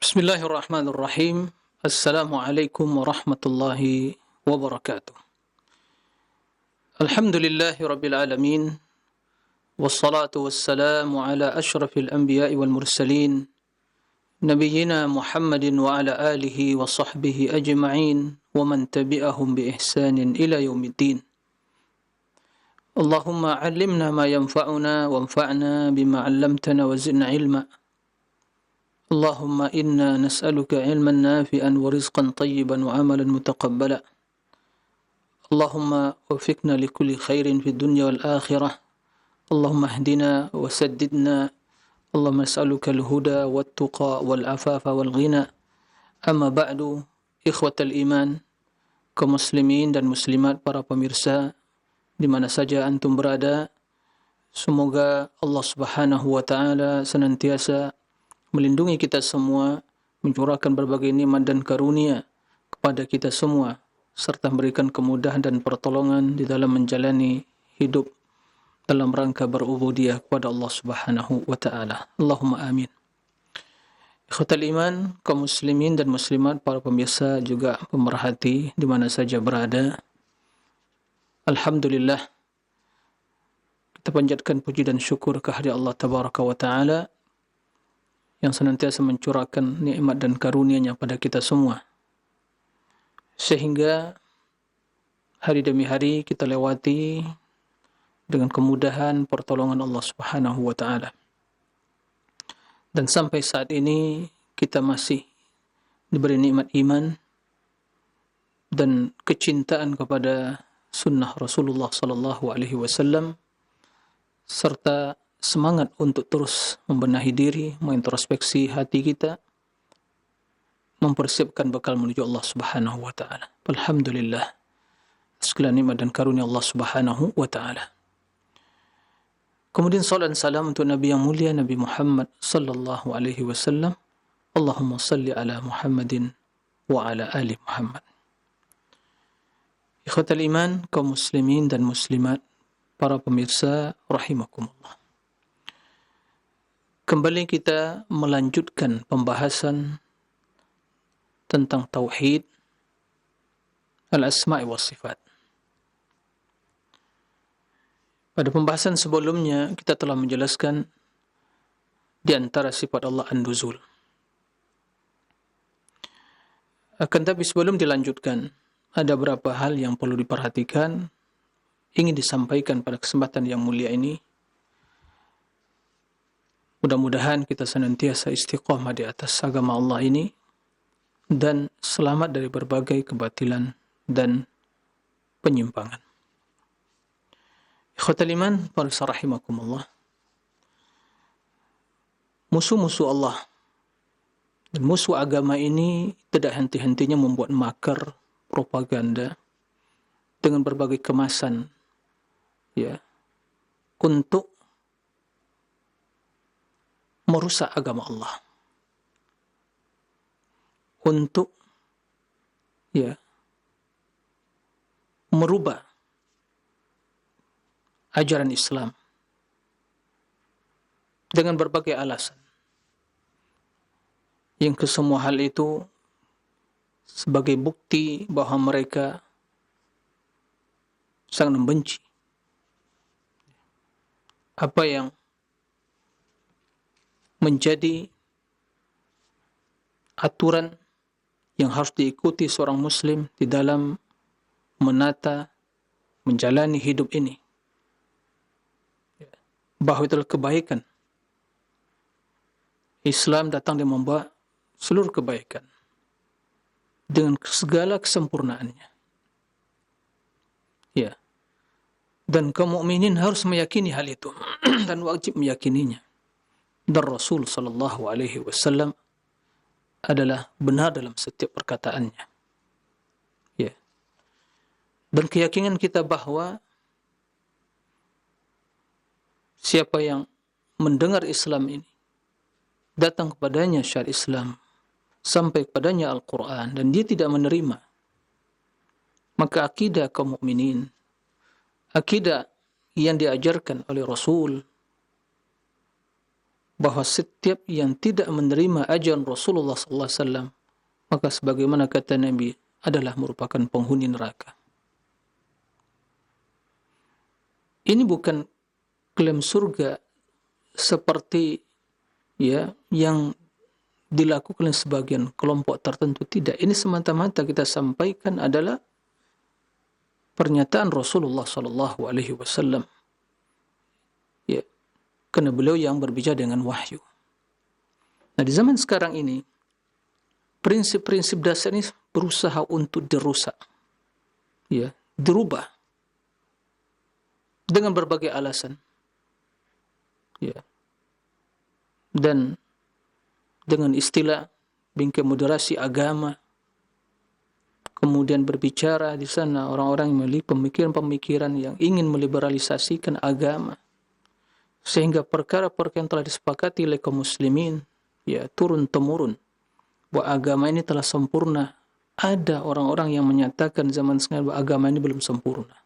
Bismillahirrahmanirrahim. Assalamualaikum warahmatullahi wabarakatuh. Alhamdulillahi rabbil alamin. Wassalatu wassalamu ala ashrafil anbiya'i wal mursalin. Nabiyyina Muhammadin wa ala alihi wa sahbihi ajma'in. Wa man tabi'ahum bi ihsanin ila yaumiddin. Allahumma allimna ma yanfa'una wanfa'na bima 'allamtana wa zidna ilma. اللهم إنا نسألك علما نافعا ورزقا طيبا وعملا متقبلا اللهم وفقنا لكل خير في الدنيا والآخرة اللهم اهدنا وسددنا اللهم نسألك الهدى والتقى والعفاف والغنى أما بعد إخوة الإيمان kaum muslimin dan muslimat, para pemirsa di mana saja antum berada, semoga Allah Subhanahu wa taala senantiasa melindungi kita semua, mencurahkan berbagai nikmat dan karunia kepada kita semua, serta memberikan kemudahan dan pertolongan di dalam menjalani hidup dalam rangka berubudiyah kepada Allah Subhanahu wa taala. Allahumma amin. Ikhwatal iman, kaum muslimin dan muslimat, para pemirsa juga pemerhati di mana saja berada. Alhamdulillah, kita panjatkan puji dan syukur kehadirat Allah Tabaraka wa taala yang senantiasa mencurahkan nikmat dan karunia-Nya pada kita semua, sehingga hari demi hari kita lewati dengan kemudahan pertolongan Allah Subhanahu wa taala. Dan sampai saat ini kita masih diberi nikmat iman dan kecintaan kepada sunnah Rasulullah sallallahu alaihi wasallam, serta semangat untuk terus membenahi diri, mengintrospeksi hati kita, mempersiapkan bekal menuju Allah Subhanahu wa taala. Alhamdulillah, segala nikmat dan karunia Allah Subhanahu wa taala. Kemudian salat dan salam untuk Nabi yang mulia, Nabi Muhammad sallallahu alaihi wasallam. Allahumma salli ala Muhammadin wa ala ali Muhammad. Ikhwatal iman, kaum muslimin dan muslimat, para pemirsa rahimakumullah. Kembali kita melanjutkan pembahasan tentang tauhid al-asma' wa sifat. Pada pembahasan sebelumnya kita telah menjelaskan di antara sifat Allah an-nuzul. Akan tapi sebelum dilanjutkan, ada beberapa hal yang perlu diperhatikan, ingin disampaikan pada kesempatan yang mulia ini. Mudah-mudahan kita senantiasa istiqamah di atas agama Allah ini dan selamat dari berbagai kebatilan dan penyimpangan. Ikhwatal iman, para rahimakumullah. Musuh-musuh Allah dan musuh agama ini tidak henti-hentinya membuat makar, propaganda dengan berbagai kemasan, ya, untuk merusak agama Allah, untuk merubah ajaran Islam dengan berbagai alasan, yang kesemua hal itu sebagai bukti bahwa mereka sangat membenci apa yang menjadi aturan yang harus diikuti seorang muslim di dalam menata, menjalani hidup ini. Bahwa itu adalah kebaikan. Islam datang dan membawa seluruh kebaikan dengan segala kesempurnaannya. Ya. Dan kaum mukminin harus meyakini hal itu dan wajib meyakininya. Dan Rasul sallallahu alaihi wasallam adalah benar dalam setiap perkataannya. Ya. Dan keyakinan kita bahwa siapa yang mendengar Islam ini, datang kepadanya syariat Islam, sampai kepadanya Al-Quran, dan dia tidak menerima, maka akidah kaum mukminin, akidah yang diajarkan oleh Rasul bahwa setiap yang tidak menerima ajaran Rasulullah sallallahu alaihi wasallam, maka sebagaimana kata Nabi, adalah merupakan penghuni neraka. Ini bukan klaim surga seperti yang dilakukan oleh sebagian kelompok tertentu. Tidak, ini semata-mata kita sampaikan adalah pernyataan Rasulullah sallallahu alaihi wasallam. Ya, karena beliau yang berbicara dengan wahyu. Nah, di zaman sekarang ini prinsip-prinsip dasar ini berusaha untuk dirusak. Ya, dirubah dengan berbagai alasan. Ya. Dan dengan istilah bingkai moderasi agama, kemudian berbicara di sana orang-orang yang memiliki pemikiran-pemikiran yang ingin meliberalisasikan agama, sehingga perkara-perkara yang telah disepakati oleh kaum muslimin turun-temurun bahwa agama ini telah sempurna. Ada orang-orang yang menyatakan zaman sekarang bahwa agama ini belum sempurna.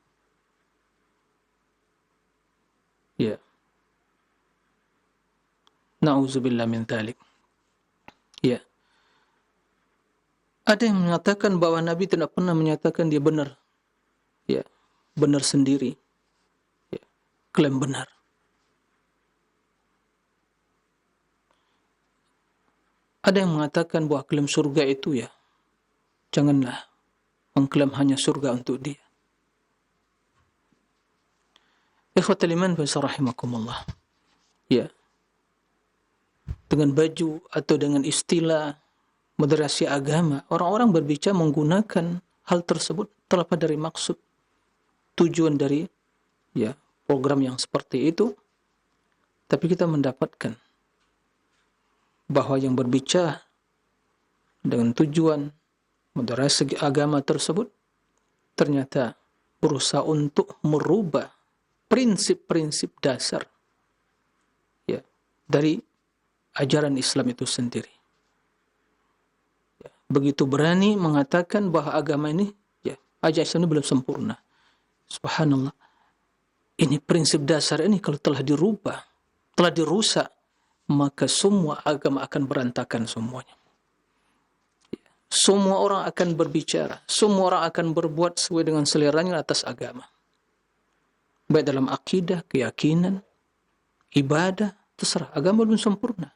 Ya. Na'udzubillah min dzalik. Ya. Ada yang mengatakan bahwa Nabi tidak pernah menyatakan dia benar. Ya, benar sendiri. Ya, klaim benar. Ada yang mengatakan bahwa klaim surga itu janganlah mengklaim hanya surga untuk dia. Ikhwatal iman fa rahimakumullah. Ya. Dengan baju atau dengan istilah moderasi agama, orang-orang berbicara menggunakan hal tersebut terlepas dari maksud tujuan dari program yang seperti itu, tapi kita mendapatkan bahwa yang berbicara dengan tujuan moderasi agama tersebut ternyata berusaha untuk merubah prinsip-prinsip dasar dari ajaran Islam itu sendiri. Begitu berani mengatakan bahwa agama ini, ajaran Islam ini belum sempurna. Subhanallah. Ini prinsip dasar ini kalau telah dirubah, telah dirusak, maka semua agama akan berantakan semuanya. Semua orang akan berbicara, semua orang akan berbuat sesuai dengan seleranya atas agama. Baik dalam akidah, keyakinan, ibadah, terserah. Agama belum sempurna.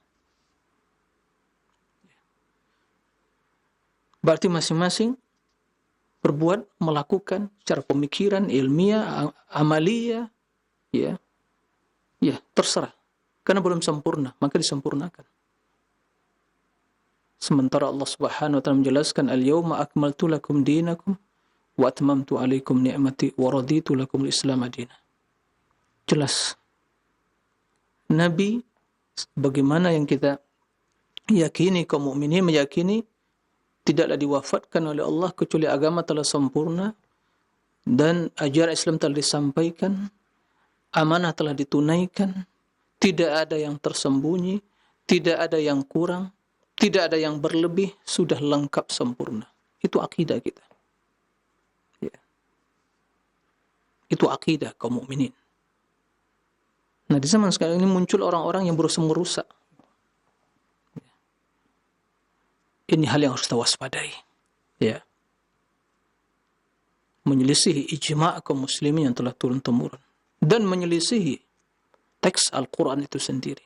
Berarti masing-masing berbuat, melakukan secara pemikiran, ilmiah, amaliyah, terserah. Karena belum sempurna, maka disempurnakan. Sementara Allah Subhanahu wa taala menjelaskan, "Al-yauma akmaltu lakum dinakum wa atmamtu 'alaikum ni'mati wa raditu lakum al-Islam madina." Jelas. Nabi bagaimana yang kita yakini, kaum mukminin meyakini tidaklah diwafatkan oleh Allah kecuali agama telah sempurna dan ajaran Islam telah disampaikan, amanah telah ditunaikan, tidak ada yang tersembunyi, tidak ada yang kurang, tidak ada yang berlebih, sudah lengkap sempurna. Itu akidah kita. Itu akidah kaum mukminin. Nah, di zaman sekarang ini muncul orang-orang yang berusaha merusak. Ini hal yang harus kita waspadai. Menyelisihi ijma' kaum muslimin yang telah turun-temurun dan menyelisihi teks Al-Quran itu sendiri.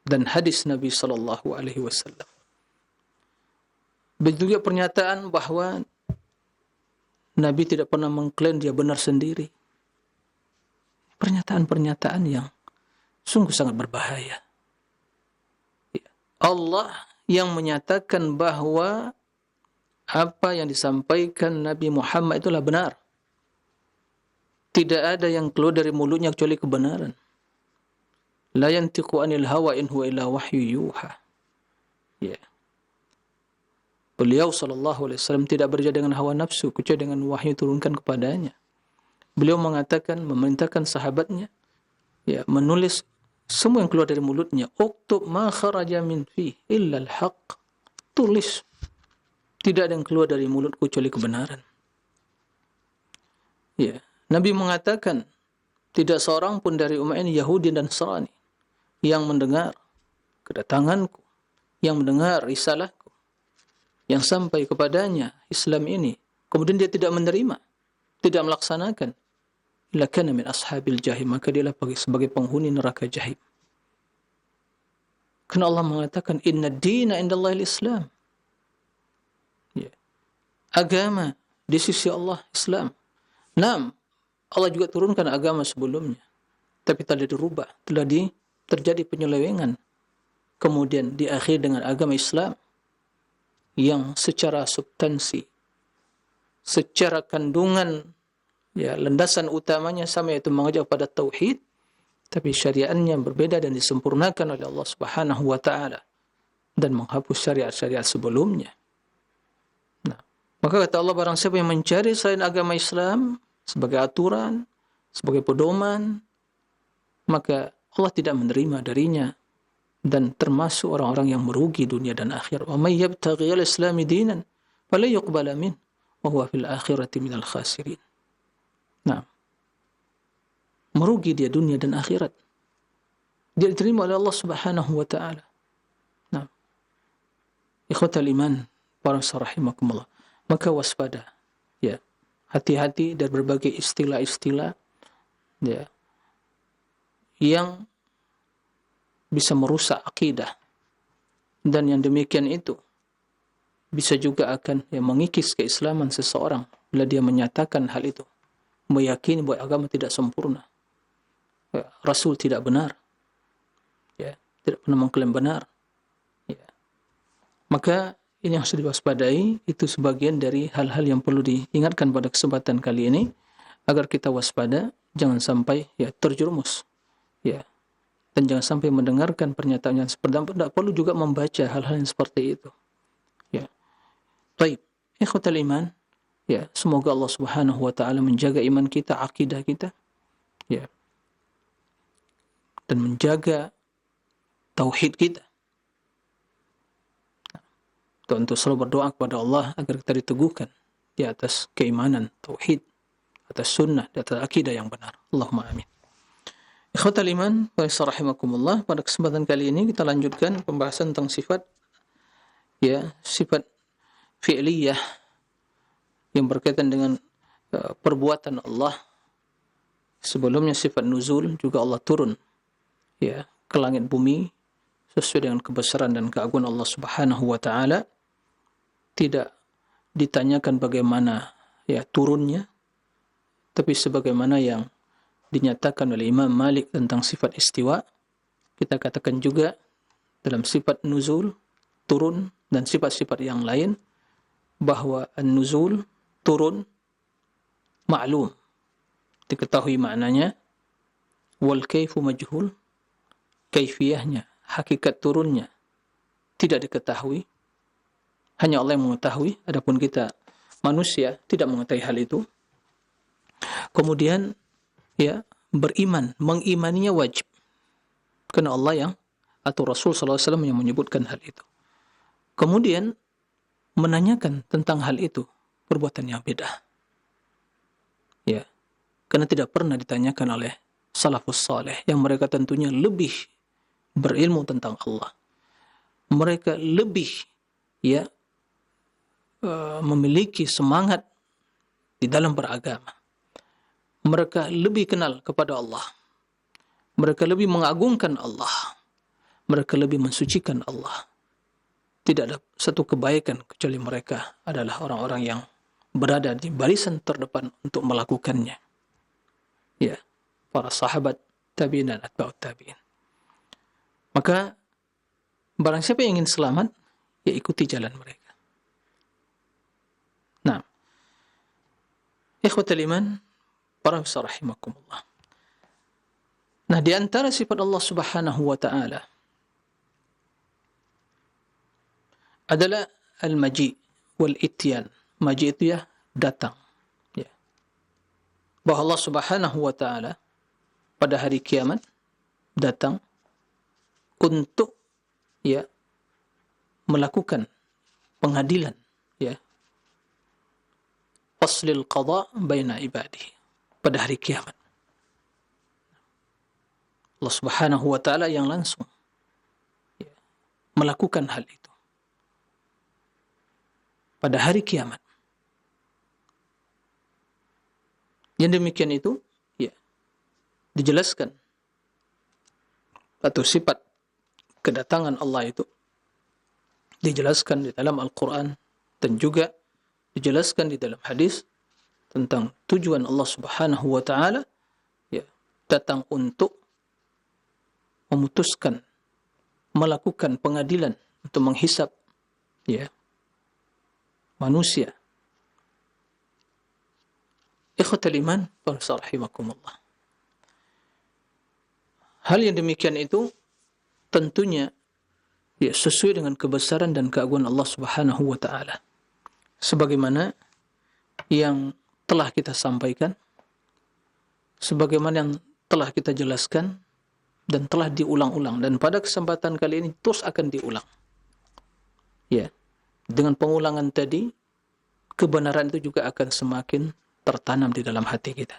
Dan hadis Nabi sallallahu alaihi wasallam. Begitu juga pernyataan bahwa Nabi tidak pernah mengklaim dia benar sendiri. Pernyataan-pernyataan yang sungguh sangat berbahaya. Allah yang menyatakan bahwa apa yang disampaikan Nabi Muhammad itulah benar. Tidak ada yang keluar dari mulutnya kecuali kebenaran. La yantiqu anil hawa in huwa illa wahyu yuha. Beliau sallallahu alaihi wasallam tidak berbicara dengan hawa nafsu kecuali dengan wahyu turunkan kepadanya. Beliau mengatakan, memerintahkan sahabatnya menulis semua yang keluar dari mulutnya. Uktub ma kharaja min fi illa al-haq. Tulis. Tidak ada yang keluar dari mulut kecuali kebenaran. Nabi mengatakan Tidak seorang pun dari umat ini, Yahudi dan Nasrani, yang mendengar kedatanganku, yang mendengar risalahku, yang sampai kepadanya Islam ini, kemudian dia tidak menerima, tidak melaksanakan, illa kana min ashabil jahim, maka dialah sebagai penghuni neraka jahim. Karena Allah mengatakan, inna dina indallahi al-Islam. Ya. Agama di sisi Allah Islam. Naam, Allah juga turunkan agama sebelumnya, tapi telah dirubah, terjadi penyelewengan. Kemudian diakhiri dengan agama Islam yang secara substansi, secara kandungan, ya, landasan utamanya sama, yaitu mengajak pada tauhid, tapi syariatnya berbeda dan disempurnakan oleh Allah Subhanahu wa taala dan menghapus syariat-syariat sebelumnya. Nah, maka kata Allah, barang siapa yang mencari selain agama Islam sebagai aturan, sebagai pedoman, maka Allah tidak menerima darinya dan termasuk orang-orang yang merugi dunia dan akhirat. Wa may yabtaghi al-islami dinan fala yuqbala min wa huwa fil akhirati minal khasirin. Nah, merugi dia dunia dan akhirat. Dia diterima oleh Allah Subhanahu wa taala. Nah, ikhwatal iman, para rahimakumullah. Maka waspada, ya. Hati-hati dari berbagai istilah-istilah, ya, yang bisa merusak akidah, dan yang demikian itu bisa juga akan, ya, mengikis keislaman seseorang bila dia menyatakan hal itu, meyakini bahwa agama tidak sempurna, ya, Rasul tidak benar, ya, tidak pernah mengklaim benar, ya. Maka ini yang harus diwaspadai. Itu sebagian dari hal-hal yang perlu diingatkan pada kesempatan kali ini, agar kita waspada, jangan sampai, ya, terjerumus, ya, dan jangan sampai mendengarkan pernyataan yang seperti itu. Tidak perlu juga membaca hal-hal yang seperti itu, ya. Baik, ikhwatal iman, ya, semoga Allah Subhanahu wa taala menjaga iman kita, akidah kita, ya, dan menjaga tauhid kita. Kita untuk selalu berdoa kepada Allah agar kita diteguhkan di atas keimanan, tauhid, atas sunnah, di atas akidah yang benar. Allahumma amin. Ikhwatal iman, rahimakumullah, pada kesempatan kali ini kita lanjutkan pembahasan tentang sifat, ya, sifat fi'liyah yang berkaitan dengan perbuatan Allah. Sebelumnya sifat nuzul, juga Allah turun, ya, ke langit bumi sesuai dengan kebesaran dan keagungan Allah Subhanahu wa taala. Tidak ditanyakan bagaimana, ya, turunnya, tapi sebagaimana yang dinyatakan oleh Imam Malik tentang sifat istiwa, kita katakan juga dalam sifat nuzul, turun, dan sifat-sifat yang lain, bahwa an-nuzul, turun, ma'lum, diketahui maknanya, wal kaifu majhul, kaifiyahnya, hakikat turunnya tidak diketahui, hanya Allah yang mengetahui, adapun kita manusia tidak mengetahui hal itu. Kemudian, ya, beriman, mengimaninya wajib, karena Allah yang, atau Rasul sallallahu alaihi wasallam yang menyebutkan hal itu. Kemudian menanyakan tentang hal itu, perbuatan yang beda, ya, karena tidak pernah ditanyakan oleh salafus saleh, yang mereka tentunya lebih berilmu tentang Allah. Mereka lebih, ya, memiliki semangat di dalam beragama. Mereka lebih kenal kepada Allah. Mereka lebih mengagungkan Allah. Mereka lebih mensucikan Allah. Tidak ada satu kebaikan kecuali mereka adalah orang-orang yang berada di barisan terdepan untuk melakukannya. Ya, para sahabat, tabi'in dan atba'ut tabi'in. Maka barang siapa yang ingin selamat, ya, ikuti jalan mereka. Nah, ikhwatal iman, para rahimakumullah. Nah, di antara sifat Allah Subhanahu wa taala adalah al-maji wal ityan. Maji itu, ya, datang, ya. Bahwa Allah Subhanahu wa taala pada hari kiamat datang untuk, ya, melakukan pengadilan, ya, faslil qada baina ibadihi, pada hari kiamat. Allah Subhanahu wa taala yang langsung melakukan hal itu pada hari kiamat. Yang demikian itu ya dijelaskan atau sifat kedatangan Allah itu dijelaskan di dalam Al-Quran dan juga dijelaskan di dalam hadis tentang tujuan Allah Subhanahu wa taala ya datang untuk memutuskan, melakukan pengadilan untuk menghisap ya manusia. Ikhwatal iman, rahimakumullah. Hal yang demikian itu tentunya ya sesuai dengan kebesaran dan keagungan Allah Subhanahu wa taala. Sebagaimana yang telah kita sampaikan, sebagaimana yang telah kita jelaskan dan telah diulang-ulang, dan pada kesempatan kali ini terus akan diulang. Ya, dengan pengulangan tadi kebenaran itu juga akan semakin tertanam di dalam hati kita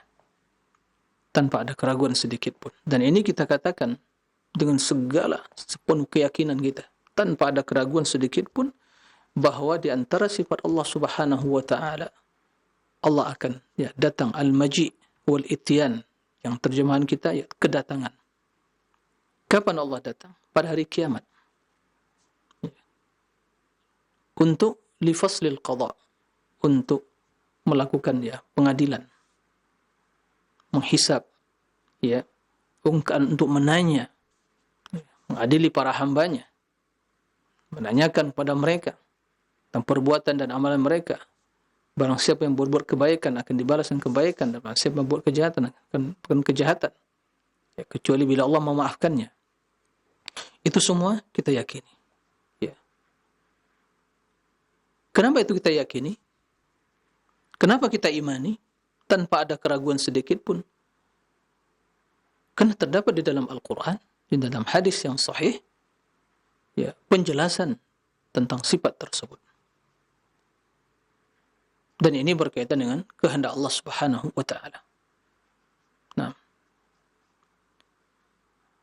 tanpa ada keraguan sedikit pun. Dan ini kita katakan dengan segala sepenuh keyakinan kita, tanpa ada keraguan sedikit pun, bahwa di antara sifat Allah Subhanahu wa taala, Allah akan ya datang, al-maji wal ityan, yang terjemahan kita ya kedatangan. Kapan Allah datang? Pada hari kiamat. Ya. Untuk lifaslil qada, untuk melakukan ya pengadilan, menghisab ya, untuk menanya, mengadili para hambanya, menanyakan pada mereka tentang perbuatan dan amalan mereka. Barang siapa yang berbuat kebaikan akan dibalas dengan kebaikan, dan barang siapa yang berbuat kejahatan akan kejahatan ya, kecuali bila Allah memaafkannya. Itu semua kita yakini ya. Kenapa itu kita yakini? Kenapa kita imani tanpa ada keraguan sedikit pun? Karena terdapat di dalam Al-Quran, di dalam hadis yang sahih, ya, penjelasan tentang sifat tersebut. Dan ini berkaitan dengan kehendak Allah Subhanahu wa taala. Nah,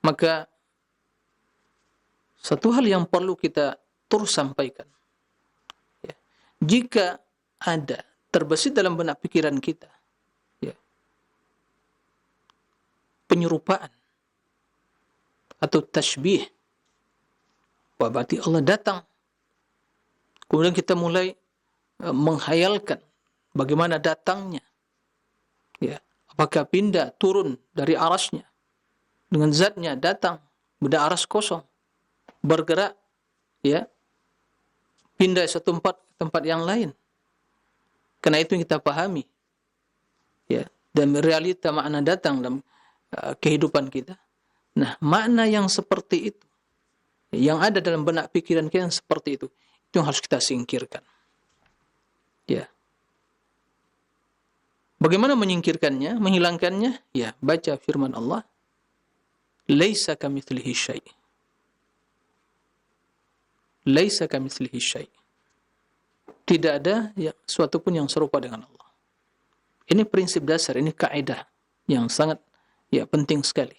maka satu hal yang perlu kita terus sampaikan, ya, jika ada terbesit dalam benak pikiran kita ya, penyerupaan atau tasbih, wah berarti Allah datang. Kemudian kita mulai menghayalkan bagaimana datangnya ya, apakah pindah turun dari arasnya dengan zatnya datang, beda aras kosong, bergerak ya, pindah satu tempat ke tempat yang lain. Karena itu yang kita pahami ya, dan realita makna datang dalam kehidupan kita. Nah, makna yang seperti itu, yang ada dalam benak pikiran kita yang seperti itu yang harus kita singkirkan. Ya. Bagaimana menyingkirkannya, menghilangkannya? Ya, baca firman Allah, "Laisa kamitslihi syai'." Laisa kamitslihi syai'. Tidak ada ya, suatu pun yang serupa dengan Allah. Ini prinsip dasar, ini kaidah yang sangat ya penting sekali.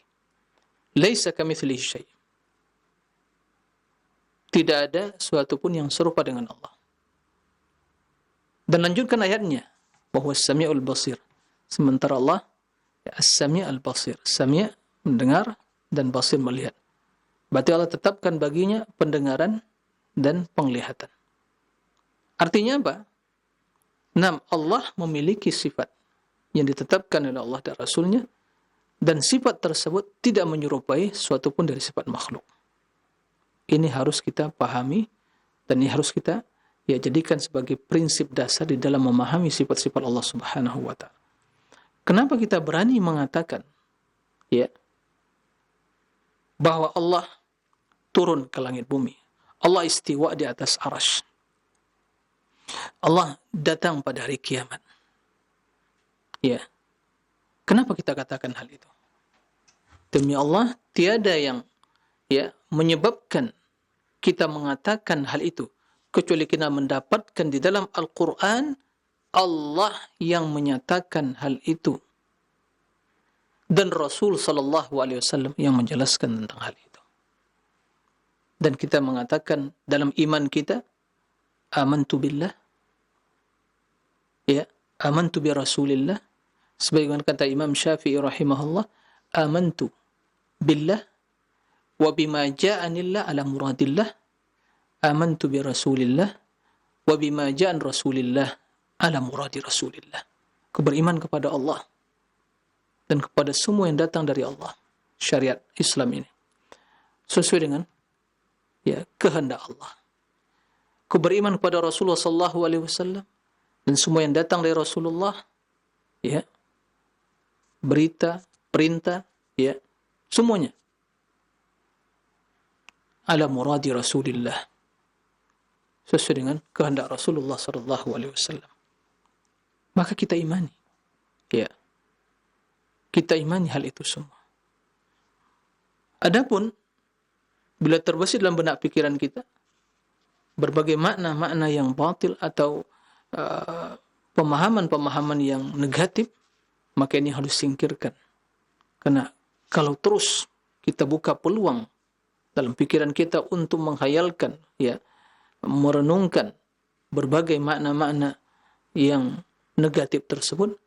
Laisa kamitslihi syai'. Tidak ada suatu pun yang serupa dengan Allah. Dan lanjutkan ayatnya, bahwa As-Sami'ul Basir. Sementara Allah ya, As-Sami' Basir. Sami' mendengar dan Basir melihat. Berarti Allah tetapkan baginya pendengaran dan penglihatan. Artinya apa? Nah, Allah memiliki sifat yang ditetapkan oleh Allah dan Rasulnya, dan sifat tersebut tidak menyerupai suatu pun dari sifat makhluk. Ini harus kita pahami, dan ini harus kita ya jadikan sebagai prinsip dasar di dalam memahami sifat-sifat Allah Subhanahu wa taala. Kenapa kita berani mengatakan ya bahwa Allah turun ke langit bumi, Allah istiwa di atas arasy, Allah datang pada hari kiamat. Ya. Kenapa kita katakan hal itu? Demi Allah, tiada yang ya menyebabkan kita mengatakan hal itu kecuali kita mendapatkan di dalam Al-Quran Allah yang menyatakan hal itu. dan Rasul sallallahu alaihi wasallam yang menjelaskan tentang hal itu. Dan kita mengatakan dalam iman kita, amantu billah, ya, amantu bi Rasulillah, sebagaimana kata Imam Syafi'i rahimahullah, amantu billah wa bima ja'anillah ala muradillah, amantu bi Rasulillah wa bima ja'an Rasulillah ala muradi Rasulillah. Aku beriman kepada Allah dan kepada semua yang datang dari Allah, syariat Islam ini sesuai dengan kehendak Allah. Aku beriman kepada Rasulullah sallallahu alaihi wasallam dan semua yang datang dari Rasulullah, berita, perintah, semuanya ala muradi Rasulillah, sesuai dengan kehendak Rasulullah sallallahu alaihi wasallam. Maka kita imani, kita imani hal itu semua. Adapun bila terbesit dalam benak pikiran kita berbagai makna-makna yang batil atau pemahaman-pemahaman yang negatif, maka ini harus singkirkan. Karena kalau terus kita buka peluang dalam pikiran kita untuk menghayalkan, merenungkan berbagai makna-makna yang negatif tersebut,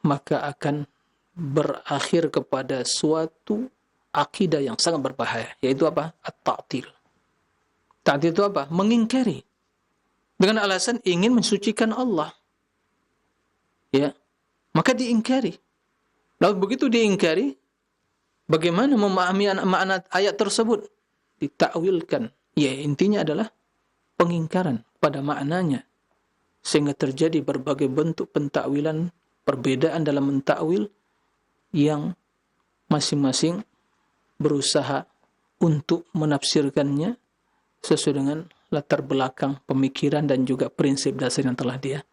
maka akan berakhir kepada suatu akidah yang sangat berbahaya, yaitu apa? At-ta'til. Ta'til itu apa? Mengingkari dengan alasan ingin mensucikan Allah. Maka diingkari. Lalu begitu diingkari, bagaimana memahami makna ayat tersebut? Ditakwilkan. Intinya adalah pengingkaran pada maknanya. Sehingga terjadi berbagai bentuk pentakwilan, perbedaan dalam mentakwil yang masing-masing berusaha untuk menafsirkannya sesuai dengan latar belakang pemikiran dan juga prinsip dasar yang telah dia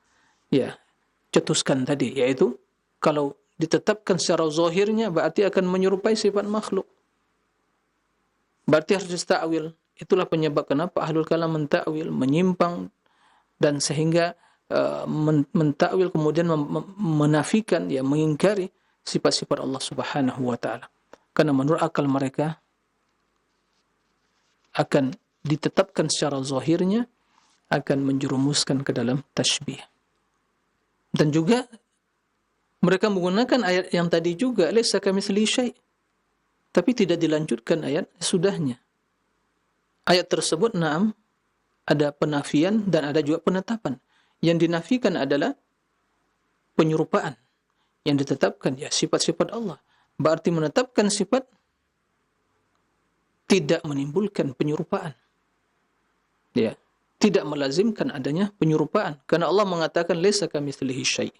cetuskan tadi, yaitu kalau ditetapkan secara zahirnya berarti akan menyerupai sifat makhluk, berarti harus distakwil. Itulah penyebab kenapa ahlul kalam mentakwil, menyimpang, dan sehingga mentakwil kemudian menafikan, mengingkari sifat-sifat Allah Subhanahu wa taala. Karena menurut akal mereka akan ditetapkan secara zahirnya akan menjerumuskan ke dalam tasybih. Dan juga mereka menggunakan ayat yang tadi juga, laisa kamitslihi syai', tapi tidak dilanjutkan ayat sudahnya. Ayat tersebut ada penafian dan ada juga penetapan. Yang dinafikan adalah penyerupaan. Yang ditetapkan sifat-sifat Allah. Berarti menetapkan sifat tidak menimbulkan penyerupaan. Tidak melazimkan adanya penyerupaan. Karena Allah mengatakan laisa kamitslihi syai'.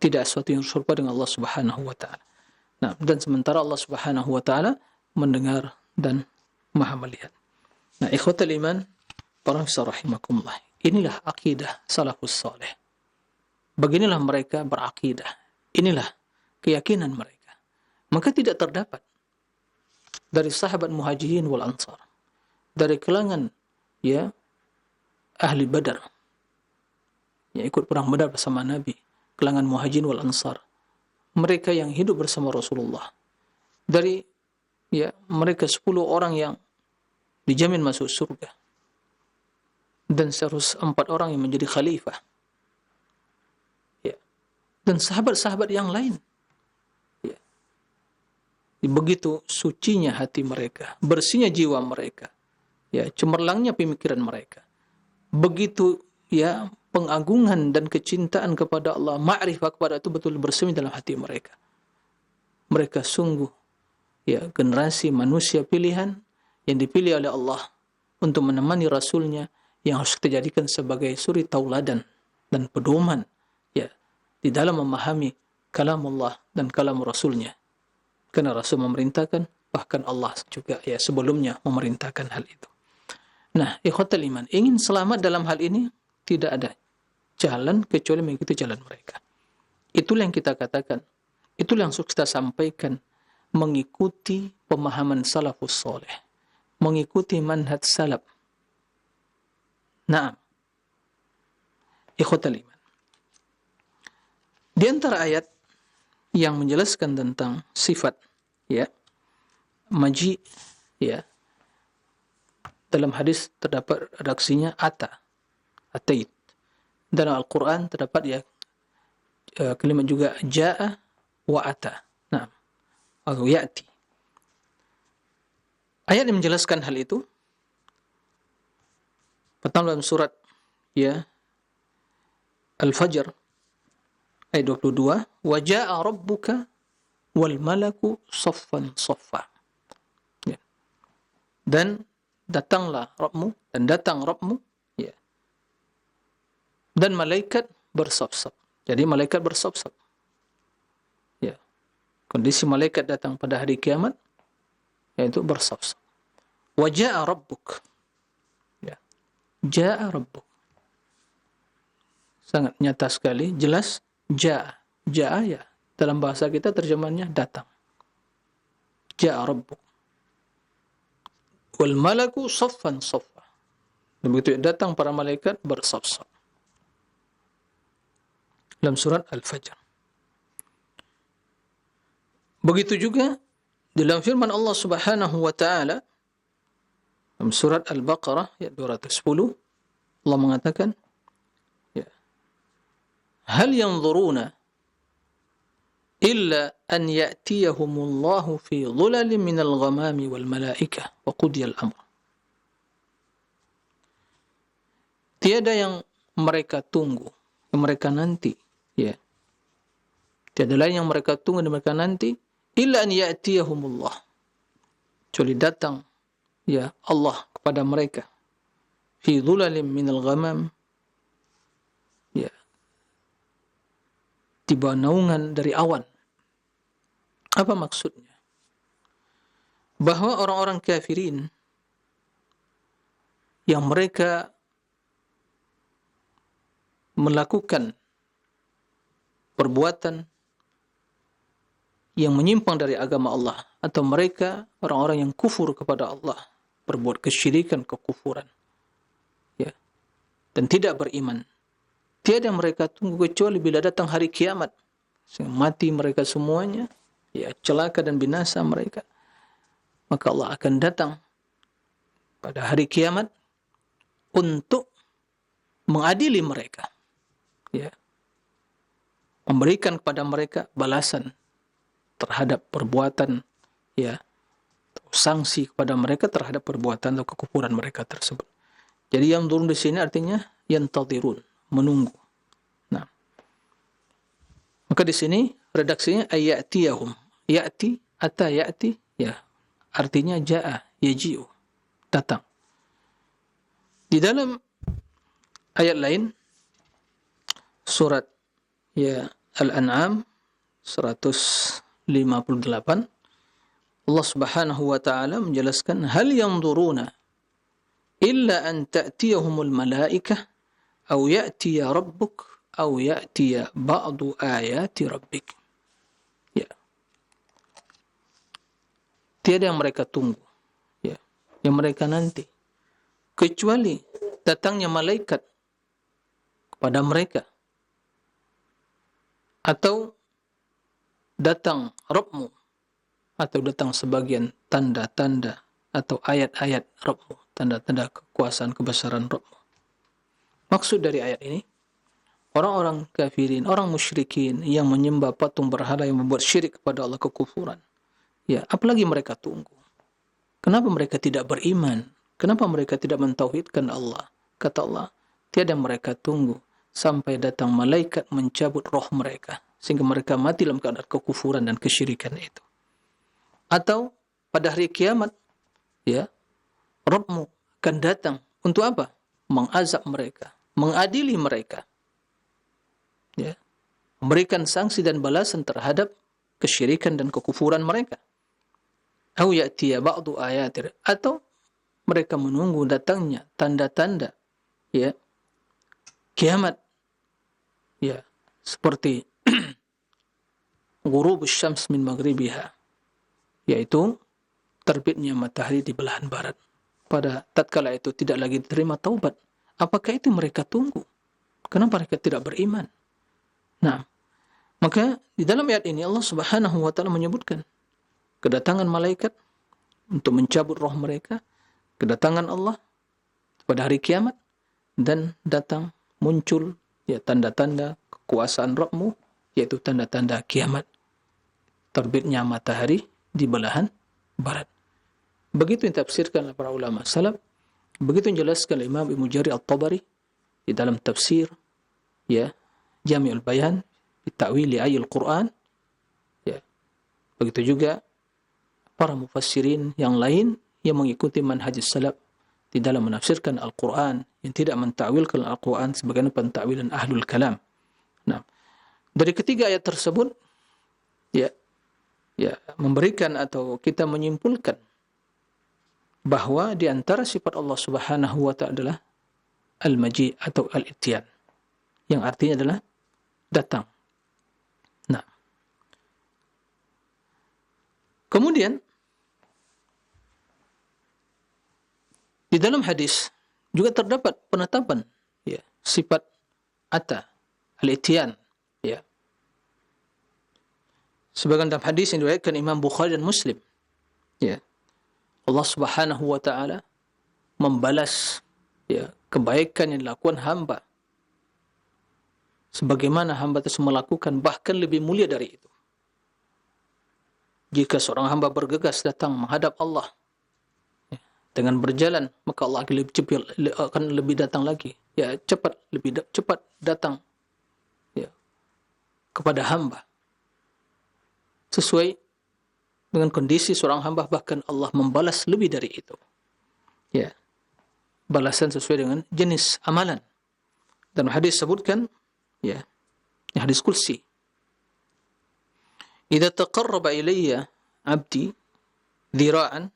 Tidak sesuatu yang serupa dengan Allah Subhanahu wa taala. Nah, dan sementara Allah Subhanahu wa taala mendengar dan Maha melihat. Nah, ikhwatal iman, para rahimakumullah. Inilah akidah salafus saleh. Beginilah mereka berakidah. Inilah keyakinan mereka. Maka tidak terdapat dari sahabat muhajirin wal ansar, dari kalangan ahli Badar yang ikut perang Badar bersama Nabi, kalangan muhajirin wal ansar, mereka yang hidup bersama Rasulullah, dari mereka 10 orang yang dijamin masuk surga, dan 104 orang yang menjadi khalifah, dan sahabat-sahabat yang lain. Begitu sucinya hati mereka, bersihnya jiwa mereka, cemerlangnya pemikiran mereka, begitu pengagungan dan kecintaan kepada Allah, ma'rifah kepada itu betul bersemi dalam hati mereka. Mereka sungguh generasi manusia pilihan yang dipilih oleh Allah untuk menemani Rasulnya, yang harus kita jadikan sebagai suri tauladan dan pedoman di dalam memahami kalam Allah dan kalam Rasulnya. Karena Rasul memerintahkan, bahkan Allah juga sebelumnya memerintahkan hal itu. Nah, ikhwatal iman, ingin selamat dalam hal ini tidak ada jalan kecuali mengikuti jalan mereka. Itulah yang kita katakan, itulah yang kita sampaikan, mengikuti pemahaman salafus soleh, mengikuti manhaj salaf. Naam, ikhwatal iman, di antara ayat yang menjelaskan tentang sifat ya maji ya. Dalam hadis terdapat redaksinya atait. Dalam Al-Qur'an terdapat ya kalimat juga jaa wa ata. Nah, atau ya'ti. Ayat yang menjelaskan hal itu pertama dalam surat ya Al-Fajr ayat 22, wa jaa rabbuka wal malaku saffan saffa. Ya. Dan datanglah Rabbmu dan datang Rabbmu ya. Dan malaikat bersaf-saf. Jadi malaikat bersaf-saf. Ya. Kondisi malaikat datang pada hari kiamat yaitu bersaf-saf. Wa jaa rabbuk. Ya. Jaa rabbuk. Sangat nyata sekali, jelas jaa. Jaa ya. Dalam bahasa kita terjemahannya datang. Jaa rabbuk. Wal malaku saffan saffa. Dan begitu datang para malaikat bersaf-saf. Dalam surat Al-Fajr. Begitu juga dalam firman Allah Subhanahu wa taala dalam surat Al-Baqarah ayat 210 Allah mengatakan ya hal yanzuruna illa an ya'tiyahumullahu fi dhulalin minal ghamami wal malaikah wa qudiyal amr. Tiada yang mereka tunggu, yang mereka nanti, ya. Tiada lain yang mereka tunggu dan mereka nanti illa an ya'tiyahumullah. Kecuali datang ya Allah kepada mereka fi dhulalin minal ghamam, ya, di bawah naungan dari awan. Apa maksudnya? Bahwa orang-orang kafirin yang mereka melakukan perbuatan yang menyimpang dari agama Allah, atau mereka orang-orang yang kufur kepada Allah, berbuat kesyirikan, kekufuran, ya, dan tidak beriman, tiada mereka tunggu kecuali bila datang hari kiamat, sehingga mati mereka semuanya, ya, celaka dan binasa mereka. Maka Allah akan datang pada hari kiamat untuk mengadili mereka, ya, memberikan kepada mereka balasan terhadap perbuatan, ya, sanksi kepada mereka terhadap perbuatan atau kekufuran mereka tersebut. Jadi yang turun di sini artinya yantadirun, menunggu. Nah, maka di sini redaksinya ayatiyahum, ya'ti, ata ya'ti, ya, artinya jaa, yaji'u, datang. Di dalam ayat lain surat ya Al-An'am 158 Allah Subhanahu wa taala menjelaskan hal yanzuruna illa an ta'tiyahumul malaikah aw ya'tiya rabbuk aw ya'tiya ba'du ayati rabbik. Ya. Tiada yang mereka tunggu, ya, yang mereka nanti, kecuali datangnya malaikat kepada mereka, atau datang Rabbmu, atau datang sebagian tanda-tanda atau ayat-ayat Rabbmu, tanda-tanda kekuasaan kebesaran Rabbmu. Maksud dari ayat ini, orang-orang kafirin, orang musyrikin yang menyembah patung berhala, yang membuat syirik kepada Allah, kekufuran, ya, apalagi mereka tunggu. Kenapa mereka tidak beriman? Kenapa mereka tidak mentauhidkan Allah? Kata Allah, tiada mereka tunggu sampai datang malaikat mencabut roh mereka, sehingga mereka mati dalam keadaan kekufuran dan kesyirikan itu. Atau pada hari kiamat, ya, Rabbmu akan datang untuk apa? Mengazab mereka, mengadili mereka, ya, memberikan sanksi dan balasan terhadap kesyirikan dan kekufuran mereka. Au ya'tiya ba'du ayatir, atau mereka menunggu datangnya tanda-tanda, ya, kiamat, ya, seperti ghurubus syams min maghribiha, yaitu terbitnya matahari di belahan barat. Pada tatkala itu tidak lagi diterima taubat. Apakah itu mereka tunggu? Kenapa mereka tidak beriman? Nah, Maka di dalam ayat ini Allah Subhanahu wa taala menyebutkan kedatangan malaikat untuk mencabut roh mereka, kedatangan Allah pada hari kiamat, dan datang muncul ya tanda-tanda kekuasaan Rabbmu, yaitu tanda-tanda kiamat, terbitnya matahari di belahan barat. Begitu yang tafsirkan oleh para ulama salaf, begitu yang jelaskan oleh Imam Ibnu Jarir At-Tabari di dalam tafsir ya Jami'ul Bayan fi ta'wili ayatul Quran, ya. Begitu juga para mufassirin yang lain yang mengikuti manhaj salaf di dalam menafsirkan Al-Quran, yang tidak mentakwilkan Al-Quran sebagai pentakwilan ahlul kalam. Nah, dari ketiga ayat tersebut ya memberikan atau kita menyimpulkan bahwa di antara sifat Allah Subhanahu wa taala adalah al-maji atau al-ityan, yang artinya adalah datang. Nah, kemudian di dalam hadis juga terdapat penetapan ya sifat ata, al-ityan, ya. Sebagian dalam hadis yang diriwayatkan Imam Bukhari dan Muslim, ya, Allah Subhanahu wa taala membalas ya kebaikan yang dilakukan hamba sebagaimana hamba tersebut melakukan, bahkan lebih mulia dari itu. Jika seorang hamba bergegas datang menghadap Allah ya, dengan berjalan, maka Allah akan lebih datang lagi, ya, lebih cepat datang ya kepada hamba sesuai dengan kondisi seorang hamba, bahkan Allah membalas lebih dari itu, ya, balasan sesuai dengan jenis amalan. Dan hadis sebutkan ya, hadis qudsi, idza taqarraba ilayya 'abdi dhira'an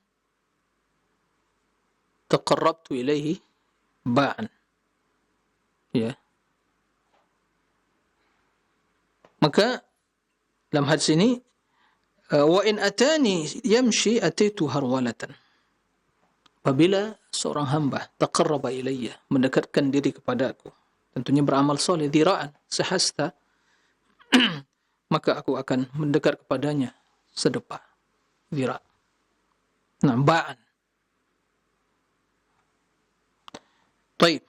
taqarrabtu ilayhi ba'an, ya. Maka dalam hadis ini wa in atani yamshi ataitu harwalatan, apabila seorang hamba taqarraba ilayya, mendekatkan diri kepadaku, tentunya beramal soleh, dhira'an, sehasta, maka aku akan mendekat kepadanya sedepa, dhira'. Nah, ba'an. Taib.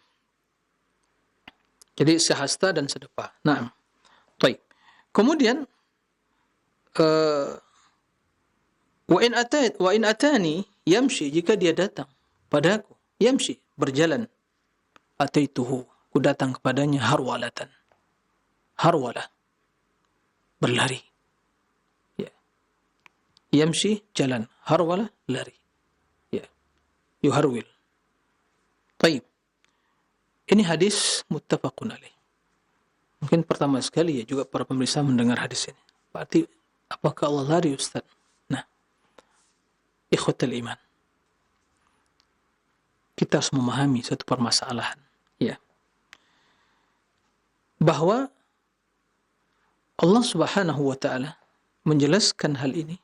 Jadi sehasta dan sedepa. Nah, taib. Kemudian wa in atani yamshi, jika dia datang padaku, yamshi, berjalan, ataituhu, ku datang kepadanya harwalatan, harwalah, berlari, ya. Yamshi, jalan, harwalah, lari, ya, yuharwil. Taib. Ini hadis muttafaqun alaih. Mungkin pertama sekali ya juga para pemirsa mendengar hadis ini. Berarti apakah Allah lari, Ustaz? Nah, ikhwatal iman, kita harus memahami satu permasalahan, ya, bahwa Allah Subhanahu wa taala menjelaskan hal ini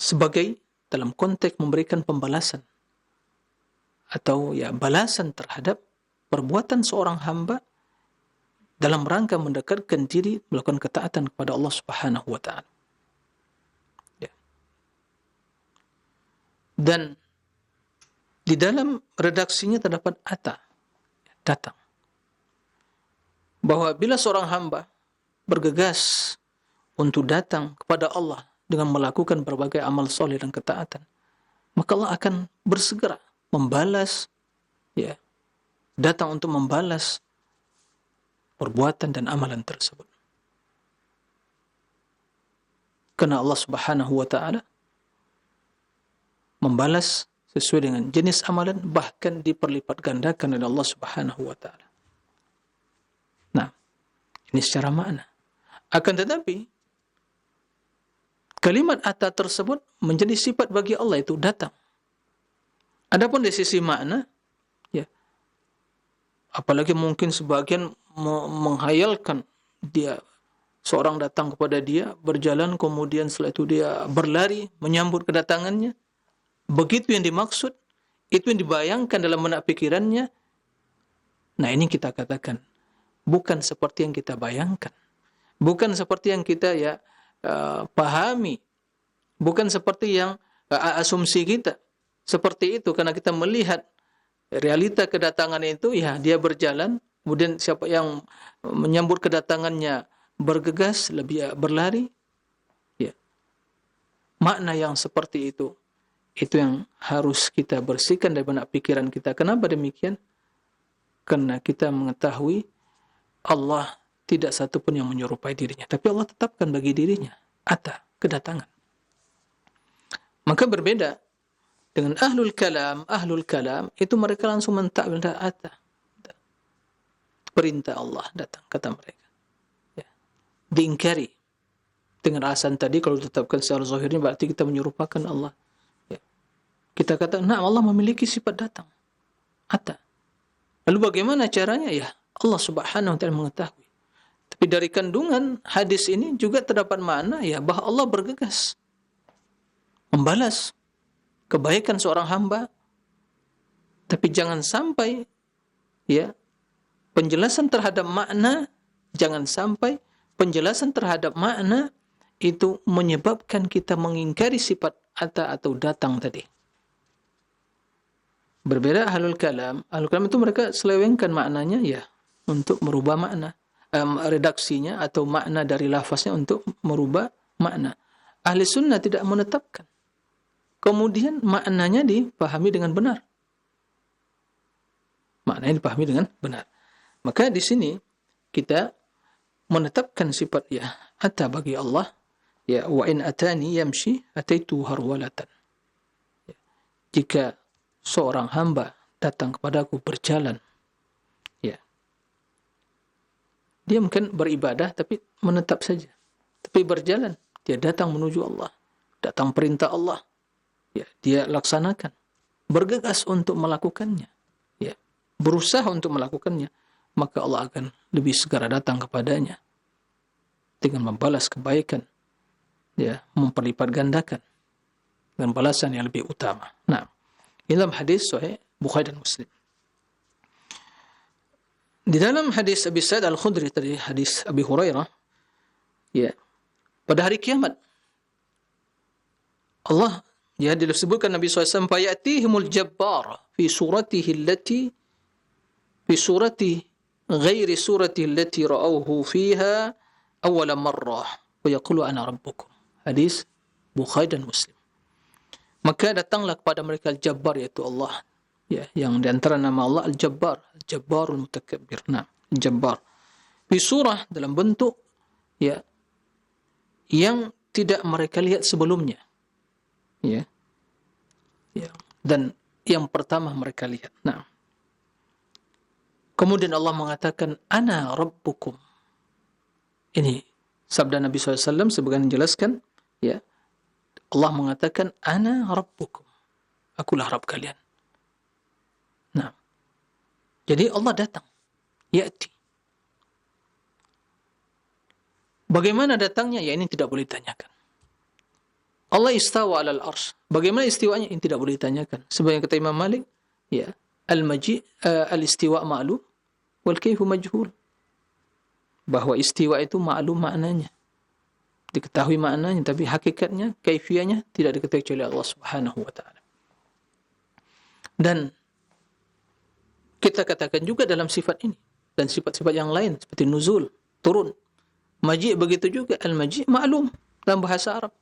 sebagai dalam konteks memberikan pembalasan atau ya balasan terhadap perbuatan seorang hamba dalam rangka mendekatkan diri melakukan ketaatan kepada Allah Subhanahu wa taala. Ya. Dan di dalam redaksinya terdapat ata, datang. Bahwa bila seorang hamba bergegas untuk datang kepada Allah dengan melakukan berbagai amal soleh dan ketaatan, maka Allah akan bersegera membalas, ya, datang untuk membalas perbuatan dan amalan tersebut. Karena Allah Subhanahu wa taala membalas sesuai dengan jenis amalan, bahkan diperlipat gandakan oleh Allah Subhanahu wa taala. Nah, ini secara makna. Akan tetapi kalimat ata tersebut menjadi sifat bagi Allah, itu datang. Adapun dari sisi makna, ya, apalagi mungkin sebagian menghayalkan dia seorang datang kepada dia, berjalan, kemudian setelah itu dia berlari menyambut kedatangannya. Begitu yang dimaksud, itu yang dibayangkan dalam benak pikirannya. Nah, ini kita katakan bukan seperti yang kita bayangkan, bukan seperti yang kita pahami, bukan seperti yang asumsi kita. Seperti itu karena kita melihat realita kedatangan itu, dia berjalan, kemudian siapa yang menyambut kedatangannya bergegas, lebih berlari. Ya. Makna yang seperti itu yang harus kita bersihkan dari benak pikiran kita. Kenapa demikian? Karena kita mengetahui Allah tidak satu pun yang menyerupai dirinya, tapi Allah tetapkan bagi dirinya ata, kedatangan. Maka berbeda dengan ahlul kalam. Ahlul kalam itu mereka langsung mentakwil ata, perintah Allah datang, kata mereka. Ya. Diingkari dengan alasan tadi, kalau ditetapkan secara zahirnya berarti kita menyerupakan Allah. Ya. Kita kata, nah Allah memiliki sifat datang, ata. Lalu bagaimana caranya? Ya, Allah Subhanahu wa taala mengetahui. Tapi dari kandungan hadis ini juga terdapat makna bahwa Allah bergegas membalas kebaikan seorang hamba. Tapi jangan sampai penjelasan terhadap makna, jangan sampai penjelasan terhadap makna itu menyebabkan kita mengingkari sifat ata atau datang tadi. Berbeda ahlul kalam. Ahlul kalam itu mereka selewengkan maknanya untuk merubah makna, redaksinya atau makna dari lafaznya untuk merubah makna. Ahli sunnah tidak menetapkan, kemudian maknanya dipahami dengan benar. Maknanya dipahami dengan benar. Maka di sini kita menetapkan sifat ata bagi Allah. Wa in atani yamshi ataitu harwalatan. Jika seorang hamba datang kepadaku berjalan, dia mungkin beribadah tapi menetap saja, tapi berjalan, dia datang menuju Allah, datang perintah Allah, dia laksanakan, bergegas untuk melakukannya, berusaha untuk melakukannya, maka Allah akan lebih segera datang kepadanya dengan membalas kebaikan, memperlipat gandakan dengan balasan yang lebih utama. Nah, dalam hadis sahih Bukhari dan Muslim. Di dalam hadis Abi Sa'id Al-Khudri tadi, hadis Abi Hurairah, pada hari kiamat Allah, disebutkan Nabi SAW, fayatihimul jabbar fi suratihi allati fi surati ghairi surati allati ra'awhu fiha awwala marrah wa yaqulu ana rabbukum. Hadis Bukhari dan Muslim. Maka datanglah kepada mereka Al-Jabbar, yaitu Allah, yang di antara nama Allah Al-Jabbar, Al-Jabbarul Mutakabbir. Nah, Al-Jabbar di surah dalam bentuk yang tidak mereka lihat sebelumnya, dan yang pertama mereka lihat. Nah, kemudian Allah mengatakan ana rabbukum. Ini sabda Nabi SAW sebagian menjelaskan, Allah mengatakan ana rabbukum, akulah Rabb kalian. Nah, jadi Allah datang, ya'ti. Bagaimana datangnya? Ini tidak boleh ditanyakan. Allah istawa alal arsy. Bagaimana istiwanya? Ini tidak boleh ditanyakan. Sebagian kata Imam Malik, al-maji' al-istiwa ma'lum wal kayfu majhul. Bahwa istiwa itu ma'lum maknanya, diketahui maknanya, tapi hakikatnya, kaifiyahnya tidak diketahui oleh Allah Subhanahu wa taala. Dan kita katakan juga dalam sifat ini dan sifat-sifat yang lain seperti nuzul, turun, maji' begitu juga. Al-maji' ma'lum dalam bahasa Arab.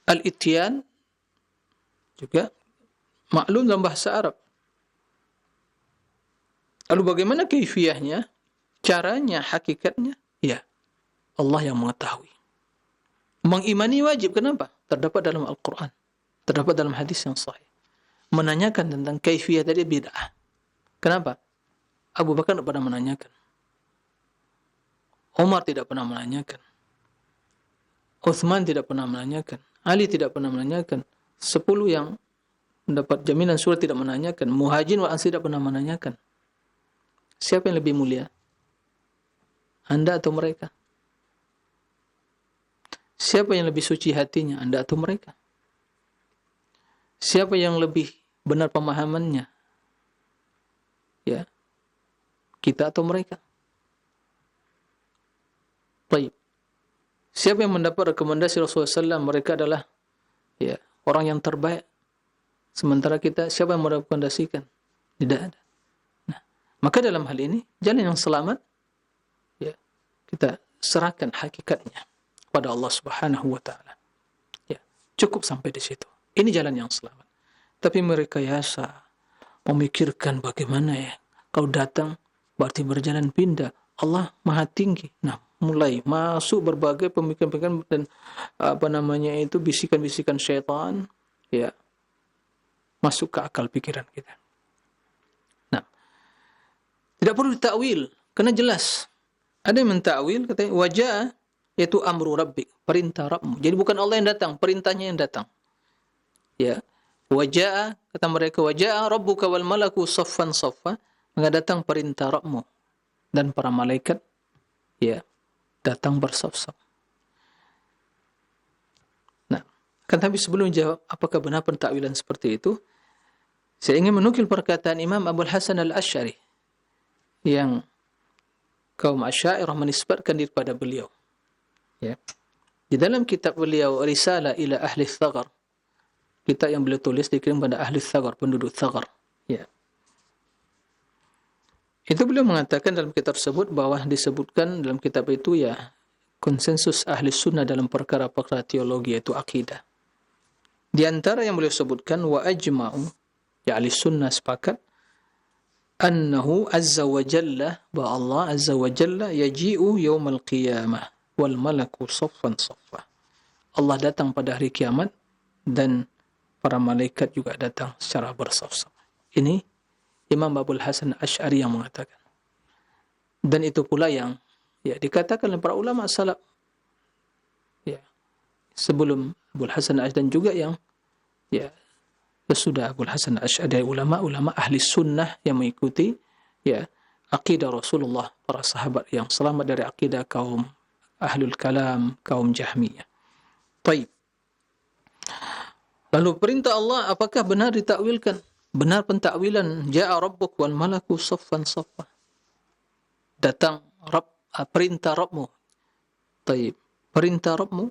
Al-ityan juga maklum dalam bahasa Arab. Lalu bagaimana kaifiyahnya, caranya, hakikatnya? Allah yang mengetahui. Mengimani wajib. Kenapa? Terdapat dalam Al-Quran, terdapat dalam hadis yang sahih. Menanyakan tentang kaifiyah tadi bid'ah. Kenapa? Abu Bakar tidak pernah menanyakan, Umar tidak pernah menanyakan, Uthman tidak pernah menanyakan, Ali tidak pernah menanyakan, 10 yang mendapat jaminan surga tidak menanyakan, Muhajirin wal Ansar tidak pernah menanyakan. Siapa yang lebih mulia? Anda atau mereka? Siapa yang lebih suci hatinya? Anda atau mereka? Siapa yang lebih benar pemahamannya? Ya, kita atau mereka. Baik. Siapa yang mendapat rekomendasi Rasulullah SAW, mereka adalah ya orang yang terbaik. Sementara kita, siapa yang merekomendasikan? Tidak ada. Nah, maka dalam hal ini, jalan yang selamat, ya, kita serahkan hakikatnya pada Allah Subhanahu wa Ta'ala. Ya, cukup sampai di situ. Ini jalan yang selamat. Tapi merekayasa, memikirkan bagaimana ya, kalau datang berarti berjalan pindah. Allah Maha Tinggi. Nah, mulai masuk berbagai pemikiran-pemikiran dan bisikan-bisikan syaitan, ya, masuk ke akal pikiran kita. Nah, tidak perlu ditakwil, karena jelas. Ada yang mentakwil, katanya wajah, yaitu amru rabbik, perintah Rabbmu. Jadi bukan Allah yang datang, perintahnya yang datang. Ya, wajah, kata mereka, wajah rabbuka wal malaku saffan saffa, maka datang perintah Rabbmu dan para malaikat, ya, datang bersaf-saf. Nah, kan tapi sebelum jawab apakah benar pentakwilan seperti itu, saya ingin menukil perkataan Imam Abul Hasan Al-Asy'ari yang kaum Asy'ariyah menisbatkan diri pada beliau. Ya. Di dalam kitab beliau Risalah ila Ahli Tsaghar, kitab yang beliau tulis dikirim pada Ahli Tsaghar, penduduk Tsaghar. Ya. Itu beliau mengatakan dalam kitab tersebut bahwa disebutkan dalam kitab itu ya konsensus ahli sunnah dalam perkara-perkara teologi, yaitu akidah. Di antara yang beliau sebutkan, wa ajma'u, ya ahli sunnah sepakat, annahu azza wa jalla, bahwa Allah azza wa jalla yaji'u yawmal qiyamah wal malaku saffan saffa. Allah datang pada hari kiamat dan para malaikat juga datang secara bersaf-saf. Ini Imam Abul Hasan Asy'ari yang mengatakan. Dan itu pula yang ya dikatakan oleh para ulama salaf. Ya, sebelum Abul Hasan Asy'ari dan juga yang ya sesudah Abul Hasan Asy'ari, ulama-ulama ahli sunnah yang mengikuti ya akidah Rasulullah, para sahabat yang selamat dari akidah kaum ahlul kalam, kaum Jahmiyah. Baik. Lalu perintah Allah apakah benar ditakwilkan? Benar pentakwilan, ja'a rabbuk wal malaku saffan saffa. Datang perintah Rabbmu. Baik. Perintah Rabbmu.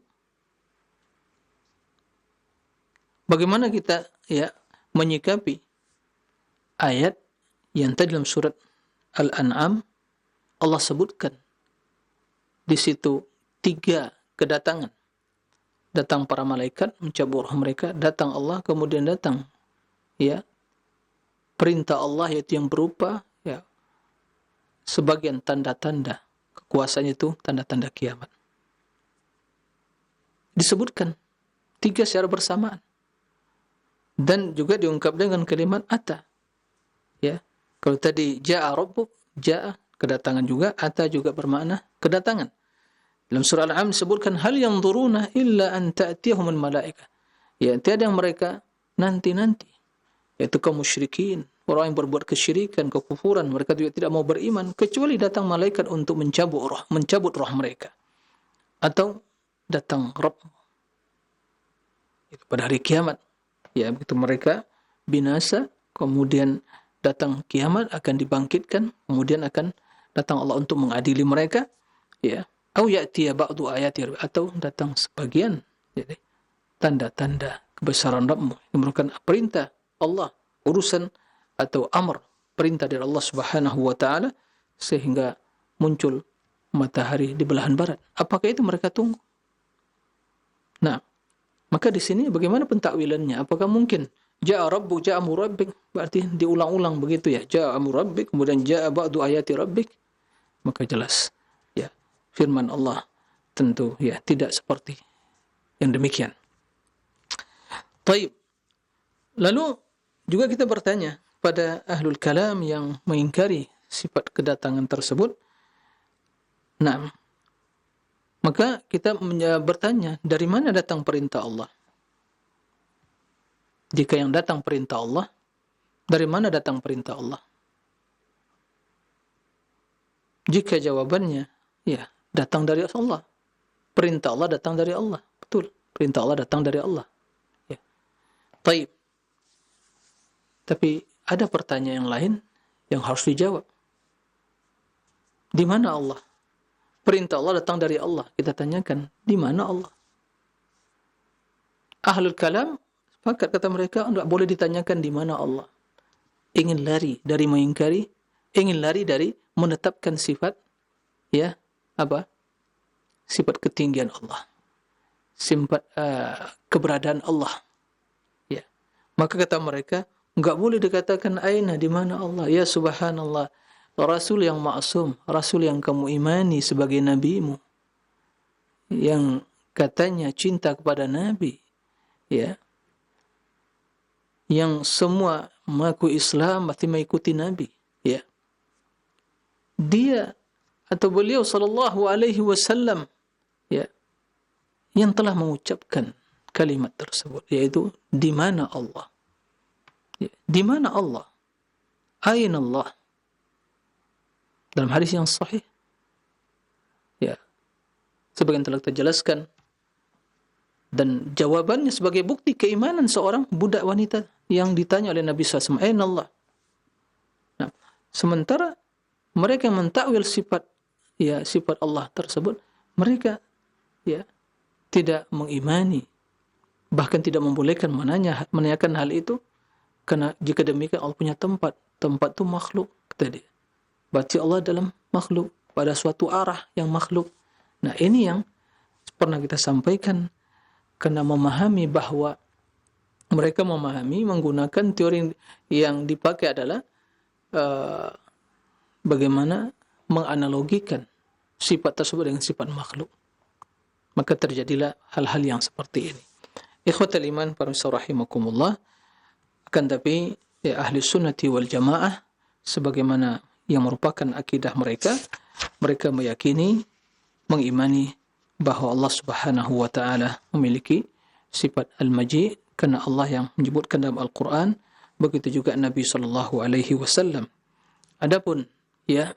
Bagaimana kita ya menyikapi ayat yang tadi dalam surat Al-An'am Allah sebutkan di situ 3 kedatangan. Datang para malaikat mencabut roh mereka, datang Allah, kemudian datang ya perintah Allah, yaitu yang berupa ya sebagian tanda-tanda kekuasaannya, itu tanda-tanda kiamat. Disebutkan 3 secara bersamaan. Dan juga diungkap dengan kalimat ata. Ya. Kalau tadi ja'a rabbuk, ja'a kedatangan juga, ata juga bermakna kedatangan. Dalam surah Al-An'am disebutkan hal yanzuruna illa an ta'tiyahumul malaikah. Ya, tiada yang mereka nanti-nanti, yaitu kaum musyrikin, orang yang berbuat kesyirikan, kekufuran, mereka juga tidak mau beriman kecuali datang malaikat untuk mencabut roh mereka. Atau datang Rabb itu pada hari kiamat. Ya, begitu mereka binasa, kemudian datang kiamat, akan dibangkitkan, kemudian akan datang Allah untuk mengadili mereka. Ya, au ya'tiya ba'du ayati, atau datang sebagian jadi tanda-tanda kebesaran Rabbmu yang merupakan perintah Allah, urusan atau amr, perintah dari Allah Subhanahu wa taala, sehingga muncul matahari di belahan barat. Apakah itu mereka tunggu? Nah, maka di sini bagaimana pentakwilannya? Apakah mungkin ja'a rabbuk, ja'a amru rabbik, berarti diulang-ulang begitu ya? Ja'a amru rabbik, kemudian ja'a ba'du ayati rabbik. Maka jelas ya, firman Allah tentu ya tidak seperti yang demikian. Baik. Lalu juga kita bertanya pada ahlul kalam yang mengingkari sifat kedatangan tersebut. Nah, maka kita bertanya, dari mana datang perintah Allah? Jika yang datang perintah Allah, dari mana datang perintah Allah? Jika jawabannya, ya, datang dari Allah. Perintah Allah datang dari Allah. Betul, perintah Allah datang dari Allah. Ya. Baik. Tapi ada pertanyaan yang lain yang harus dijawab. Di mana Allah? Perintah Allah datang dari Allah. Kita tanyakan, di mana Allah? Ahlul kalam, sepakat kata mereka, tidak boleh ditanyakan di mana Allah. Ingin lari dari mengingkari, ingin lari dari menetapkan sifat, ya, apa? Sifat ketinggian Allah. Sifat keberadaan Allah. Ya. Maka kata mereka, enggak boleh dikatakan aina, di mana Allah? Ya subhanallah. Rasul yang maksum, Rasul yang kamu imani sebagai nabimu, yang katanya cinta kepada Nabi, ya, yang semua mengaku Islam mesti mengikuti Nabi, ya. Dia atau beliau sallallahu alaihi wasallam, ya, yang telah mengucapkan kalimat tersebut, yaitu di mana Allah? Ya, di mana Allah? Aina Allah? Dalam hadis yang sahih, ya, sebagian telah kita jelaskan, dan jawabannya sebagai bukti keimanan seorang budak wanita yang ditanya oleh Nabi SAW, Aina Allah? Nah, sementara mereka yang mentakwil sifat, ya, sifat Allah tersebut, mereka, ya, tidak mengimani, bahkan tidak membolehkan menanyakan hal itu, karena jika demikian Allah punya tempat itu makhluk, kata dia. Berarti Allah dalam makhluk, pada suatu arah yang makhluk. Nah, ini yang pernah kita sampaikan, karena memahami bahwa mereka memahami menggunakan teori yang dipakai adalah bagaimana menganalogikan sifat tersebut dengan sifat makhluk. Maka terjadilah hal-hal yang seperti ini. Ikhwatal iman, para rahimakumullah, akan tapi ya, ahli sunnati wal jamaah, sebagaimana yang merupakan akidah mereka, mereka meyakini, mengimani bahwa Allah Subhanahu wa taala memiliki sifat al-maji, karena Allah yang menyebutkan dalam Al-Qur'an, begitu juga Nabi sallallahu alaihi wasallam. Adapun, ya,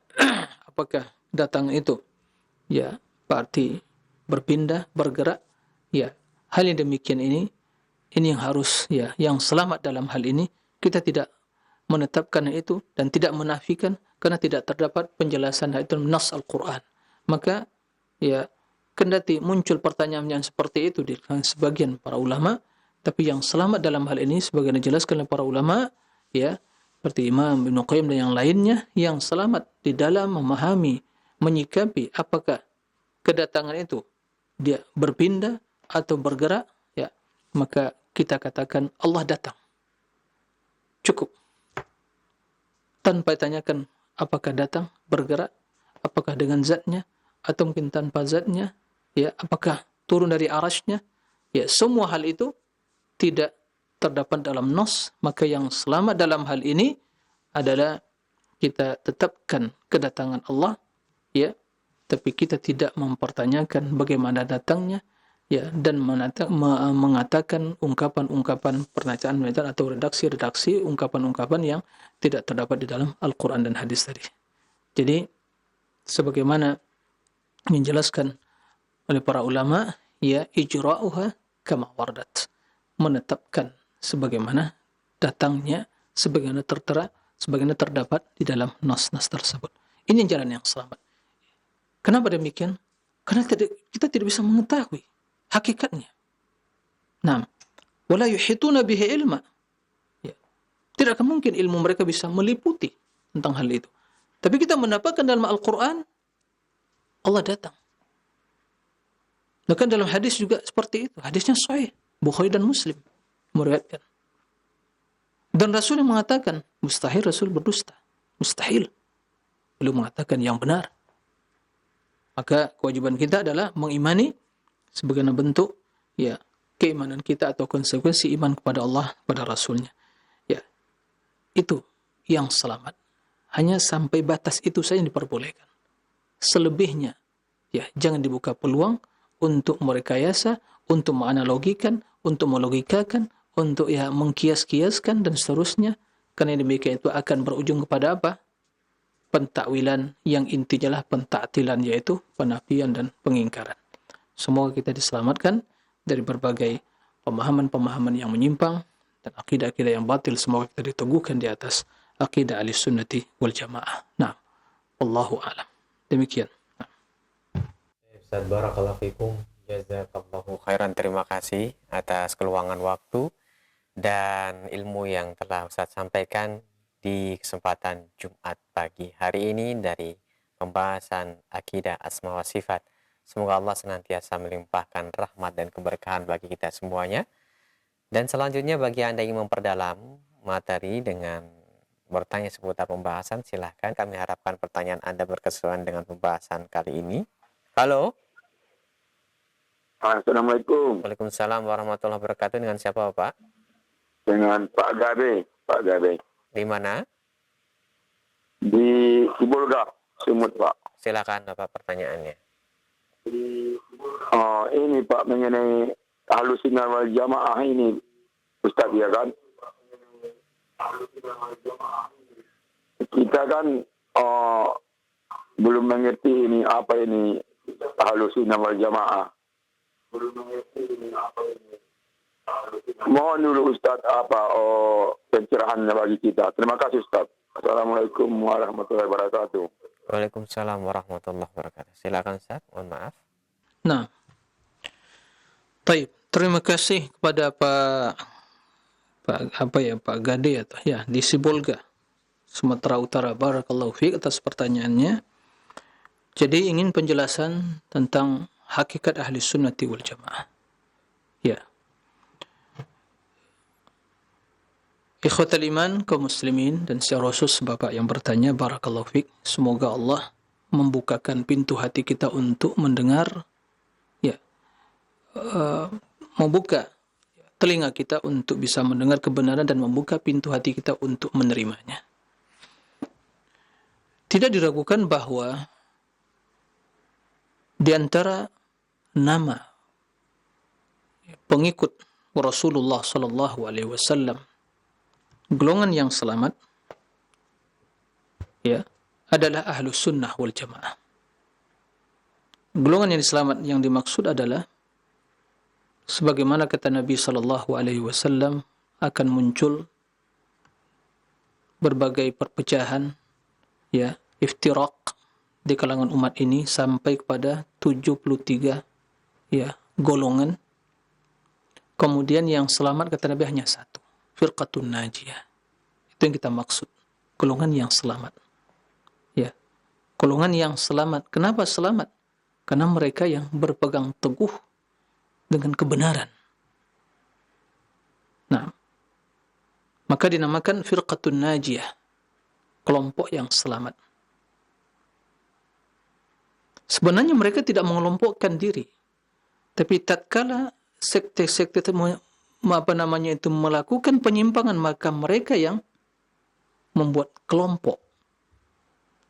apakah datang itu, ya, berarti berpindah, bergerak, ya, hal yang demikian ini yang harus, ya, yang selamat dalam hal ini, kita tidak menetapkan itu dan tidak menafikan, karena tidak terdapat penjelasan itu nas Al-Quran. Maka, ya, kendati muncul pertanyaan yang seperti itu di sebagian para ulama, tapi yang selamat dalam hal ini sebagaimana dijelaskan oleh para ulama, ya, seperti Imam Ibnu Qayyim dan yang lainnya, yang selamat di dalam memahami, menyikapi apakah kedatangan itu dia berpindah atau bergerak, ya, maka kita katakan Allah datang. Cukup. Tanpa ditanyakan apakah datang, bergerak, apakah dengan zatnya, atau mungkin tanpa zatnya, ya, apakah turun dari arasnya, ya, semua hal itu tidak terdapat dalam nas. Maka yang selamat dalam hal ini adalah kita tetapkan kedatangan Allah, ya, tapi kita tidak mempertanyakan bagaimana datangnya, ya, dan mengatakan ungkapan-ungkapan pernyataan atau redaksi-redaksi ungkapan-ungkapan yang tidak terdapat di dalam Al-Quran dan hadis tadi. Jadi, sebagaimana menjelaskan oleh para ulama, ya, ijra'uha kama wardat, menetapkan sebagaimana datangnya, sebagaimana tertera, sebagaimana terdapat di dalam nas-nas tersebut. Ini jalan yang selamat. Kenapa demikian? Karena kita tidak bisa mengetahui hakikatnya. Naam. Wala yuhituna bihi ilma. Ya. Tidak akan mungkin ilmu mereka bisa meliputi tentang hal itu. Tapi kita mendapatkan dalam Al-Quran, Allah datang. Bahkan dalam hadis juga seperti itu. Hadisnya sahih. Bukhari dan Muslim meriwayatkan. Dan Rasul yang mengatakan, mustahil Rasul berdusta. Mustahil. Beliau mengatakan yang benar. Maka kewajiban kita adalah mengimani sebagai bentuk, ya, keimanan kita atau konsekuensi iman kepada Allah, pada Rasulnya. Ya, itu yang selamat. Hanya sampai batas itu saja yang diperbolehkan. Selebihnya, ya, jangan dibuka peluang untuk merekayasa, untuk menganalogikan, untuk melogikakan, untuk, ya, mengkias-kiaskan dan seterusnya. Karena demikian itu akan berujung kepada apa? Pentakwilan yang intinya lah pentaktilan, yaitu penafian dan pengingkaran. Semoga kita diselamatkan dari berbagai pemahaman-pemahaman yang menyimpang dan akidah-akidah yang batil. Semoga kita diteguhkan di atas akidah Ahlussunnati wal Jamaah. Nah, wallahu a'lam. Demikian. Ustaz, barakallahu fikum, jazakallahu khairan. Terima kasih atas keluangan waktu dan ilmu yang telah Ustaz sampaikan di kesempatan Jumat pagi hari ini dari pembahasan akidah asma wa sifat. Semoga Allah senantiasa melimpahkan rahmat dan keberkahan bagi kita semuanya. Dan selanjutnya bagi Anda yang memperdalam materi dengan bertanya seputar pembahasan, silahkan. Kami harapkan pertanyaan Anda berkesesuaian dengan pembahasan kali ini. Halo. Assalamualaikum. Waalaikumsalam warahmatullahi wabarakatuh. Dengan siapa, Pak? Dengan Pak Gabe. Pak Gabe. Di mana? Di Sibolga, Sumut, Pak. Silakan Bapak pertanyaannya. Ini Pak mengenai Ahlussunnah wal Jamaah ini, Ustaz, ya kan? Kita kan belum mengerti ini apa ini Ahlussunnah wal Jamaah. Mohon dulu Ustaz pencerahannya bagi kita. Terima kasih Ustaz. Assalamualaikum warahmatullahi wabarakatuh. Waalaikumsalam warahmatullahi wabarakatuh. Silakan Ustaz, mohon maaf. Nah, baik. Terima kasih kepada Pak Gade atau ya di Sibolga, Sumatera Utara. Barakallahu fiik atas pertanyaannya. Jadi ingin penjelasan tentang hakikat Ahlussunnati wal Jamaah. Ya. Ikhwatal iman kaum muslimin dan secara khusus Bapak yang bertanya, barakallahu fiik, semoga Allah membukakan pintu hati kita untuk mendengar, ya, membuka telinga kita untuk bisa mendengar kebenaran dan membuka pintu hati kita untuk menerimanya. Tidak diragukan bahwa di antara nama pengikut Rasulullah sallallahu alaihi wasallam, golongan yang selamat, ya, adalah Ahlus Sunnah wal Jamaah. Golongan yang selamat yang dimaksud adalah sebagaimana kata Nabi sallallahu alaihi wasallam, akan muncul berbagai perpecahan, ya, iftiraq di kalangan umat ini sampai kepada 73, ya, golongan. Kemudian yang selamat kata Nabi hanya satu, firqatun najiyah. Itu yang kita maksud, golongan yang selamat. Ya, golongan yang selamat. Kenapa selamat? Karena mereka yang berpegang teguh dengan kebenaran. Nah, maka dinamakan firqatun najiyah, kelompok yang selamat. Sebenarnya mereka tidak mengelompokkan diri, tapi tatkala sekte-sekte itu melakukan penyimpangan, maka mereka yang membuat kelompok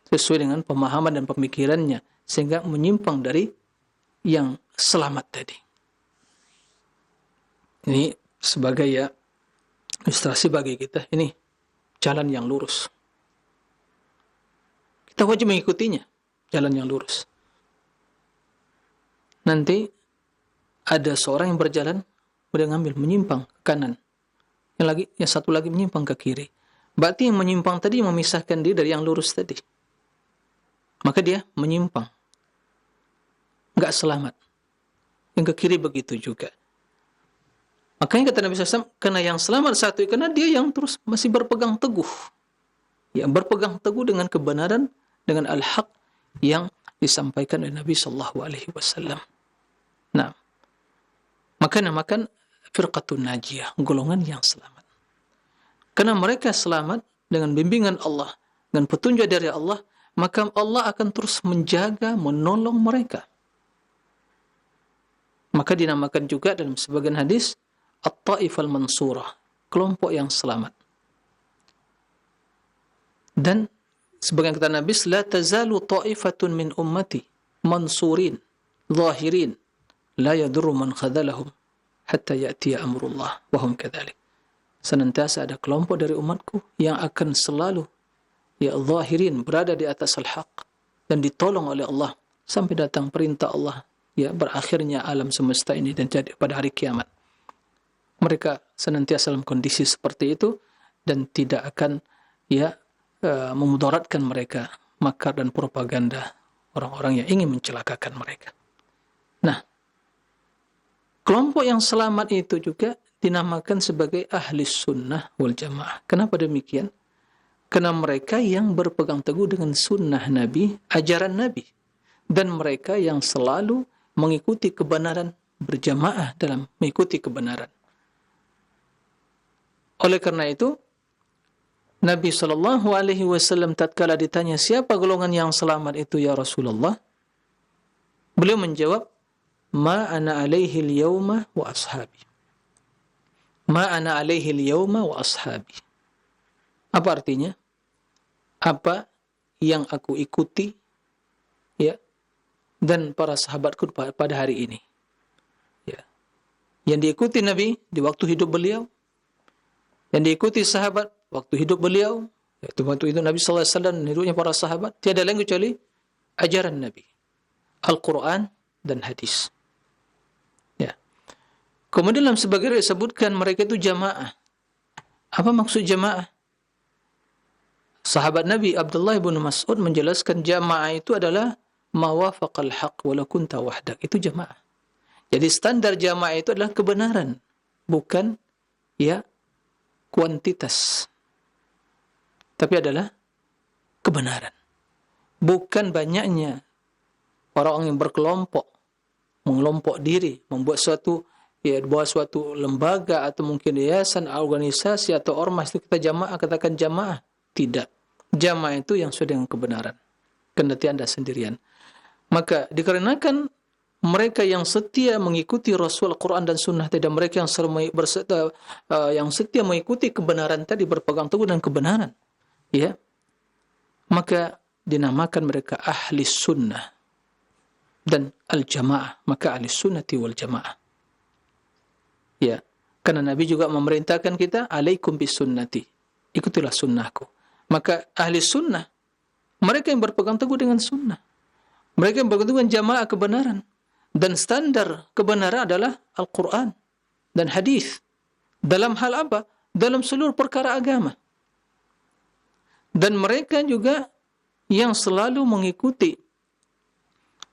sesuai dengan pemahaman dan pemikirannya sehingga menyimpang dari yang selamat tadi. Ini sebagai ya ilustrasi bagi kita, ini jalan yang lurus. Kita wajib mengikutinya, jalan yang lurus. Nanti ada seorang yang berjalan, kemudian ngambil, menyimpang ke kanan. Yang satu lagi menyimpang ke kiri. Berarti yang menyimpang tadi memisahkan dia dari yang lurus tadi. Maka dia menyimpang. Enggak selamat. Yang ke kiri begitu juga. Makanya kata Nabi SAW, karena yang selamat satu, karena dia yang terus masih berpegang teguh. Ya, berpegang teguh dengan kebenaran, dengan al-haq yang disampaikan oleh Nabi SAW. Nah, maka namakan firqatun najiyah, golongan yang selamat. Karena mereka selamat dengan bimbingan Allah, dengan petunjuk dari Allah, maka Allah akan terus menjaga, menolong mereka. Maka dinamakan juga dalam sebagian hadis at-taifal mansurah, kelompok yang selamat. Dan sebagian kata Nabi, la tazalu ta'ifatun min ummati mansurin zahirin la yadurru man khadalahum hatta ya'tiya amrullah wa hum kadzalik. Senantiasa ada kelompok dari umatku yang akan selalu ya zahirin, berada di atas al-haq dan ditolong oleh Allah sampai datang perintah Allah, ya, berakhirnya alam semesta ini dan jadi pada hari kiamat. Mereka senantiasa dalam kondisi seperti itu dan tidak akan memudaratkan mereka, makar dan propaganda orang-orang yang ingin mencelakakan mereka. Nah, kelompok yang selamat itu juga dinamakan sebagai ahli sunnah wal jamaah. Kenapa demikian? Karena mereka yang berpegang teguh dengan sunnah Nabi, ajaran Nabi. Dan mereka yang selalu mengikuti kebenaran, berjamaah dalam mengikuti kebenaran. Oleh karena itu, Nabi SAW tatkala ditanya, siapa golongan yang selamat itu ya Rasulullah? Beliau menjawab, ma ana alaihi al-yawma wa ashabi. Ma ana alaihi al-yawma wa ashabi. Apa artinya? Apa yang aku ikuti, ya, dan para sahabatku pada hari ini. Ya. Yang diikuti Nabi di waktu hidup beliau, yang diikuti sahabat waktu hidup beliau, yaitu waktu itu Nabi SAW dan hidupnya para sahabat, tiada lain kecuali ajaran Nabi, Al-Quran dan hadis. Ya. Kemudian dalam sebagian disebutkan mereka itu jamaah. Apa maksud jamaah? Sahabat Nabi Abdullah bin Mas'ud menjelaskan jamaah itu adalah mawafaqal haq walau kunta wahdak. Itu jamaah. Jadi standar jamaah itu adalah kebenaran, bukan ya kuantitas. Tapi adalah kebenaran. Bukan banyaknya orang yang berkelompok, mengelompok diri, membuat suatu lembaga atau mungkin yayasan, organisasi atau ormas itu kita jamaah, katakan jamaah. Tidak. Jamaah itu yang sesuai dengan kebenaran. Kendati Anda sendirian. Maka dikarenakan mereka yang setia mengikuti Rasul, Al-Quran dan Sunnah tadi, dan mereka yang setia mengikuti kebenaran tadi, berpegang teguh dengan kebenaran, ya, maka dinamakan mereka ahli sunnah dan al-jamaah. Maka ahli sunnati wal jamaah, ya, karena Nabi juga memerintahkan kita, alaikum bis sunnati, ikutilah sunnahku. Maka ahli sunnah, mereka yang berpegang teguh dengan sunnah, mereka yang berpegang teguh dengan jamaah kebenaran. Dan standar kebenaran adalah Al-Quran dan hadis. Dalam hal apa? Dalam seluruh perkara agama. Dan mereka juga yang selalu mengikuti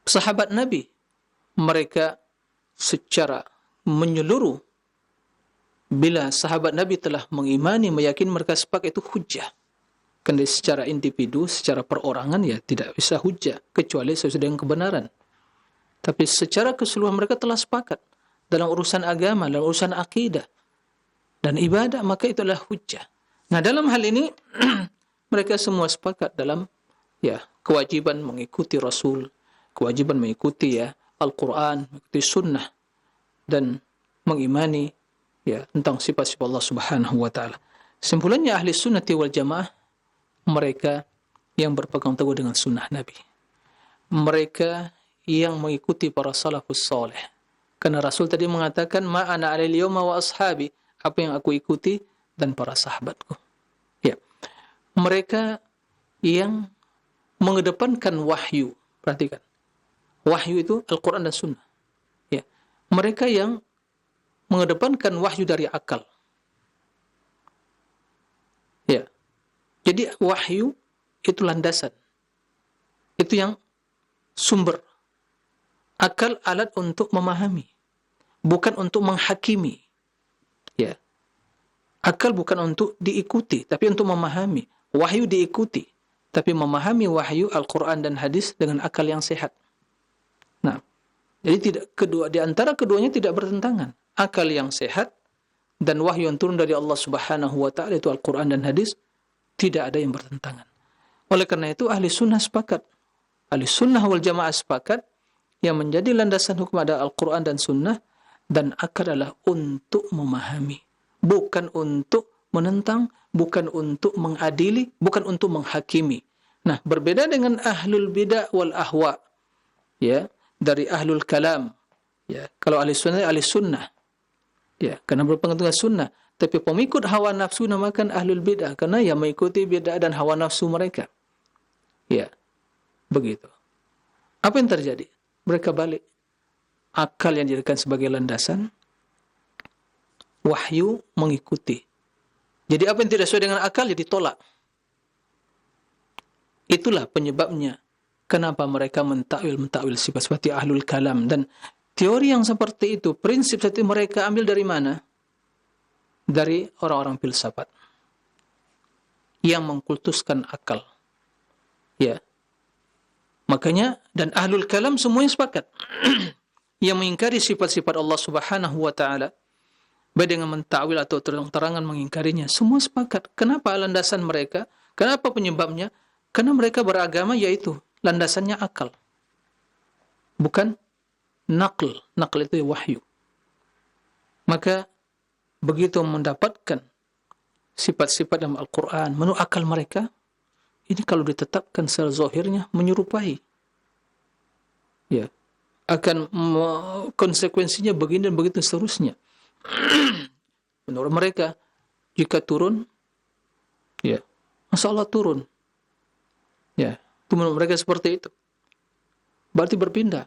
sahabat Nabi. Mereka secara menyeluruh, bila sahabat Nabi telah mengimani, meyakini, mereka sepakat, itu hujjah. Karena secara individu, secara perorangan ya tidak bisa hujjah, kecuali sesuai dengan kebenaran. Tapi secara keseluruhan mereka telah sepakat dalam urusan agama, dalam urusan akidah dan ibadah, maka itulah hujjah. Nah, dalam hal ini mereka semua sepakat dalam ya kewajiban mengikuti Rasul, kewajiban mengikuti ya Al-Quran, mengikuti Sunnah, dan mengimani ya tentang sifat-sifat Allah Subhanahu wa taala. Simpulannya ahli sunnati wal jamaah, mereka yang berpegang teguh dengan sunnah Nabi. Mereka yang mengikuti para salafus saleh. Karena Rasul tadi mengatakan, ma ana alal yawma wa ashabi, apa yang aku ikuti dan para sahabatku. Ya. Mereka yang mengedepankan wahyu. Perhatikan. Wahyu itu Al-Quran dan Sunnah. Ya. Mereka yang mengedepankan wahyu dari akal. Ya. Jadi wahyu itu landasan. Itu yang sumber. Akal alat untuk memahami, bukan untuk menghakimi. Ya. Akal bukan untuk diikuti, tapi untuk memahami. Wahyu diikuti, tapi memahami wahyu Al-Quran dan hadis dengan akal yang sehat. Nah, jadi di antara keduanya tidak bertentangan. Akal yang sehat dan wahyu yang turun dari Allah Subhanahu wa taala, itu Al-Quran dan hadis, tidak ada yang bertentangan. Oleh karena itu ahli sunnah sepakat. Ahli sunnah wal jamaah sepakat, yang menjadi landasan hukum ada Al-Quran dan Sunnah, dan akal adalah untuk memahami, bukan untuk menentang, bukan untuk mengadili, bukan untuk menghakimi. Nah, berbeda dengan ahlul bidah wal ahwa, ya, dari ahlul kalam. Ya, kalau ahli sunnah, ya, karena berpegang teguh sunnah. Tapi pengikut hawa nafsu namakan ahlul bidah, karena yang mengikuti bidah dan hawa nafsu mereka. Ya, begitu. Apa yang terjadi? Mereka balik. Akal yang dijadikan sebagai landasan, wahyu mengikuti. Jadi apa yang tidak sesuai dengan akal, ya ditolak. Itulah penyebabnya kenapa mereka mentakwil sifat seperti ahlul kalam. Dan teori yang seperti itu, prinsip seperti mereka ambil dari mana? Dari orang-orang filsafat yang mengkultuskan akal. Ya. Makanya, dan ahlul kalam semuanya sepakat yang mengingkari sifat-sifat Allah Subhanahu wa taala, baik dengan mentakwil atau terang-terangan mengingkarinya, semua sepakat. Kenapa landasan mereka? Kenapa penyebabnya? Karena mereka beragama yaitu landasannya akal. Bukan naql. Naql itu wahyu. Maka begitu mendapatkan sifat-sifat dalam Al-Quran menurut akal mereka, ini kalau ditetapkan secara zahirnya menyerupai. Ya. Akan konsekuensinya begini dan begitu seterusnya. Menurut mereka, jika turun, ya, Masya Allah turun. Ya, itu menurut mereka seperti itu. Berarti berpindah.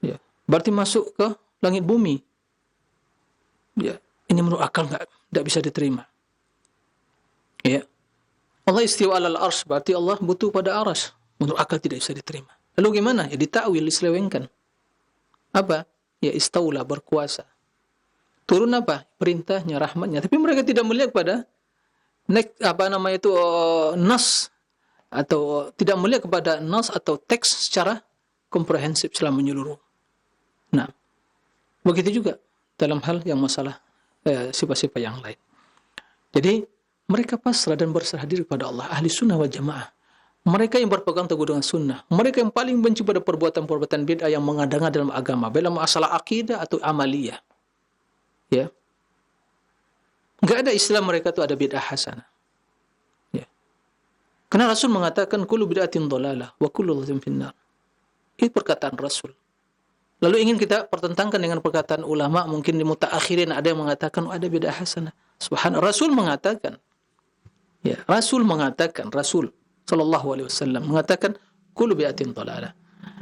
Ya, berarti masuk ke langit bumi. Ya, ini menurut akal tidak bisa diterima. Ya. Allah istiwa alal arsy, berarti Allah butuh pada arsy. Menurut akal tidak bisa diterima. Lalu gimana? Ya ditakwil, diselewengkan. Apa? Ya istaula, berkuasa. Turun apa? Perintahnya, rahmatnya. Tapi mereka tidak melihat pada nas, atau tidak melihat kepada nas atau teks secara komprehensif selama menyeluruh. Nah, begitu juga dalam hal yang masalah sifat-sifat yang lain. Jadi mereka pasrah dan berserah diri pada Allah, ahli sunnah wal jamaah. Mereka yang berpegang teguh dengan sunnah. Mereka yang paling benci pada perbuatan-perbuatan bid'ah yang mengada-ngada dalam agama, dalam masalah akidah atau amaliyah. Ya. Enggak ada istilah mereka itu ada bid'ah hasanah. Ya. Karena Rasul mengatakan kullu bid'atin dhalalah wa kullu dhalatin finnar. Itu perkataan Rasul. Lalu ingin kita pertentangkan dengan perkataan ulama, mungkin di mutaakhirin ada yang mengatakan ada bid'ah hasanah. Subhanallah, Rasul mengatakan, ya, Rasul sallallahu alaihi wasallam mengatakan kullu bid'atin dhalalah.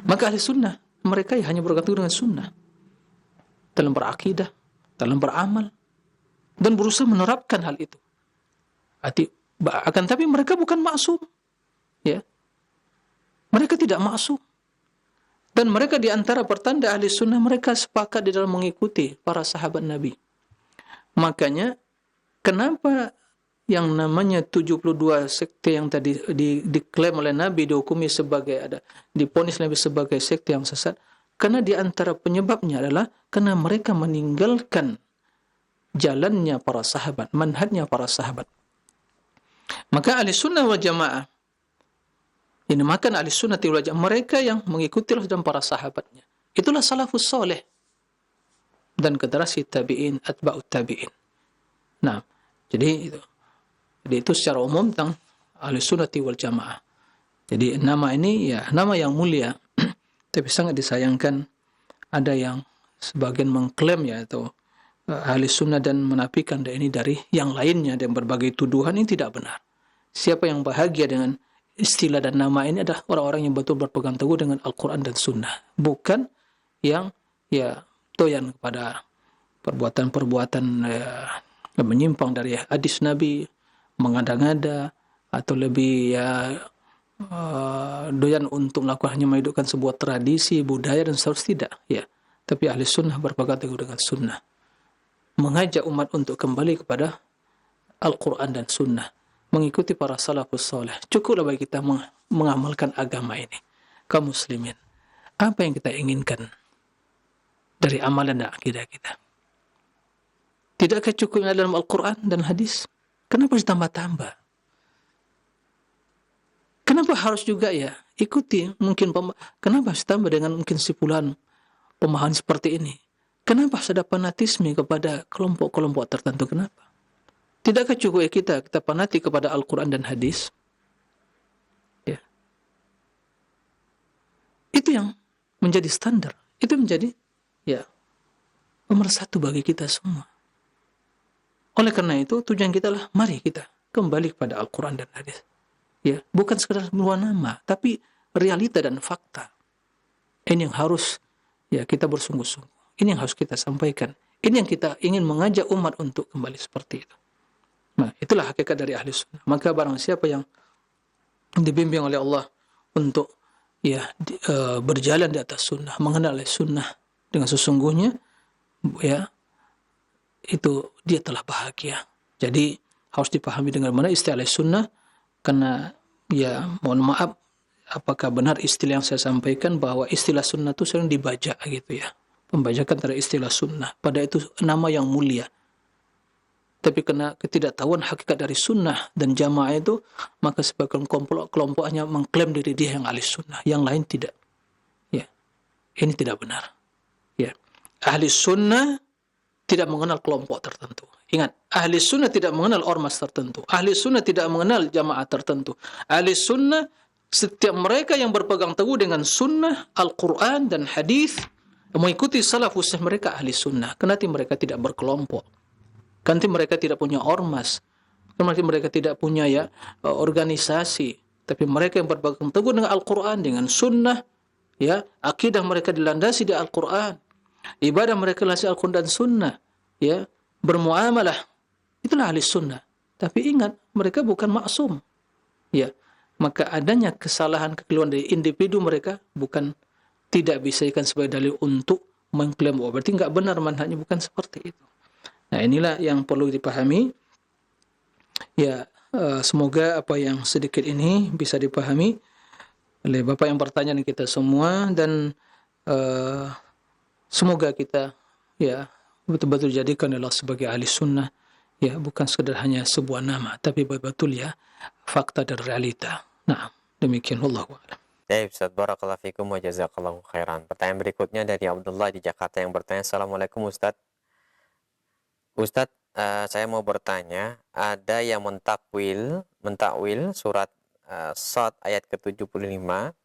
Maka ahli sunnah, mereka hanya bergantung dengan sunnah dalam berakidah, dalam beramal, dan berusaha menerapkan hal itu. Akan tapi mereka bukan maksum. Ya. Mereka tidak maksum. Dan mereka di antara pertanda ahli sunnah, mereka sepakat di dalam mengikuti para sahabat Nabi. Makanya, kenapa yang namanya 72 sekte yang tadi diklaim oleh Nabi, dihukumi sebagai, diponis Nabi sebagai sekte yang sesat? Karena di antara penyebabnya adalah karena mereka meninggalkan jalannya para sahabat, manhajnya para sahabat. Maka ahli sunnah wal jamaah, ini makan ahli sunnah wal jamaah, mereka yang mengikuti dan para sahabatnya. Itulah salafus soleh dan generasi tabi'in, atba'ut tabi'in. Nah, jadi itu secara umum tentang ahli sunnah wal jamaah. Jadi nama ini ya nama yang mulia, tapi sangat disayangkan ada yang sebagian mengklaim ya atau ahli sunnah dan menafikan ini dari yang lainnya dan berbagai tuduhan ini tidak benar. Siapa yang bahagia dengan istilah dan nama ini adalah orang-orang yang betul berpegang teguh dengan Al-Quran dan Sunnah, bukan yang ya doyan kepada perbuatan-perbuatan yang menyimpang dari hadis Nabi, mengada-ngada, atau lebih doyan untuk melakukan hanya menghidupkan sebuah tradisi, budaya dan seterusnya, tidak. Ya, tapi ahli sunnah berpegang teguh dengan sunnah, mengajak umat untuk kembali kepada Al-Quran dan Sunnah, mengikuti para salafus soleh. Cukuplah bagi kita mengamalkan agama ini. Kaum muslimin, apa yang kita inginkan dari amalan dan akidah kita? Tidakkah cukupnya dalam Al-Quran dan hadis? Kenapa ditambah-tambah? Kenapa harus juga ya ikuti mungkin kenapa harus ditambah dengan mungkin sipulan pemahaman seperti ini? Kenapa harus ada fanatisme kepada kelompok-kelompok tertentu? Kenapa? Tidakkah cukup ya kita fanatik kepada Al-Quran dan hadis? Ya. Itu yang menjadi standar. Itu menjadi ya nomor satu bagi kita semua. Oleh karena itu, tujuan kita lah, mari kita kembali kepada Al-Quran dan hadis. Ya, bukan sekedar sebuah nama, tapi realita dan fakta. Ini yang harus ya kita bersungguh-sungguh. Ini yang harus kita sampaikan. Ini yang kita ingin mengajak umat untuk kembali seperti itu. Nah, itulah hakikat dari ahli sunnah. Maka barang siapa yang dibimbing oleh Allah untuk berjalan di atas sunnah, mengenal sunnah dengan sesungguhnya, ya, itu dia telah bahagia. Jadi harus dipahami dengan mana istilah sunnah, karena ya mohon maaf apakah benar istilah yang saya sampaikan bahwa istilah sunnah itu sering dibajak gitu ya. Pembajakan terhadap istilah sunnah, pada itu nama yang mulia. Tapi karena ketidaktahuan hakikat dari sunnah dan jamaah itu, maka sebagian kelompok hanya mengklaim diri dia yang ahli sunnah, yang lain tidak. Ya, ini tidak benar. Ya, ahli sunnah tidak mengenal kelompok tertentu. Ingat, ahli sunnah tidak mengenal ormas tertentu. Ahli sunnah tidak mengenal jamaah tertentu. Ahli sunnah, setiap mereka yang berpegang teguh dengan sunnah, Al-Quran dan hadis, mengikuti salafus mereka ahli sunnah. Kenapa mereka tidak berkelompok? Nanti mereka tidak punya ormas, nanti mereka tidak punya organisasi, tapi mereka yang berpegang teguh dengan Al-Quran, dengan sunnah, ya, akidah mereka dilandasi di Al-Quran, ibadah mereka dilandasi Al-Quran dan sunnah, ya, bermuamalah, itulah ahli sunnah. Tapi ingat, mereka bukan maksum, ya, maka adanya kesalahan kekeliruan dari individu mereka bukan tidak bisa ikan sebagai dalil untuk mengklaim bahwa berarti nggak benar manhajnya, bukan seperti itu. Nah, inilah yang perlu dipahami. Ya, semoga apa yang sedikit ini bisa dipahami oleh Bapak yang bertanya dan kita semua, dan semoga kita ya betul-betul jadikan Allah sebagai ahli sunnah, ya, bukan sekedar hanya sebuah nama, tapi betul ya fakta dan realita. Nah, demikian, wallahu a'lam. Baik, Ustaz, barakallahu fikum wa jazakallahu khairan. Pertanyaan berikutnya dari Abdullah di Jakarta yang bertanya, Assalamualaikum Ustaz. Ustadz, saya mau bertanya, ada yang mentakwil surat Shad ayat ke-75,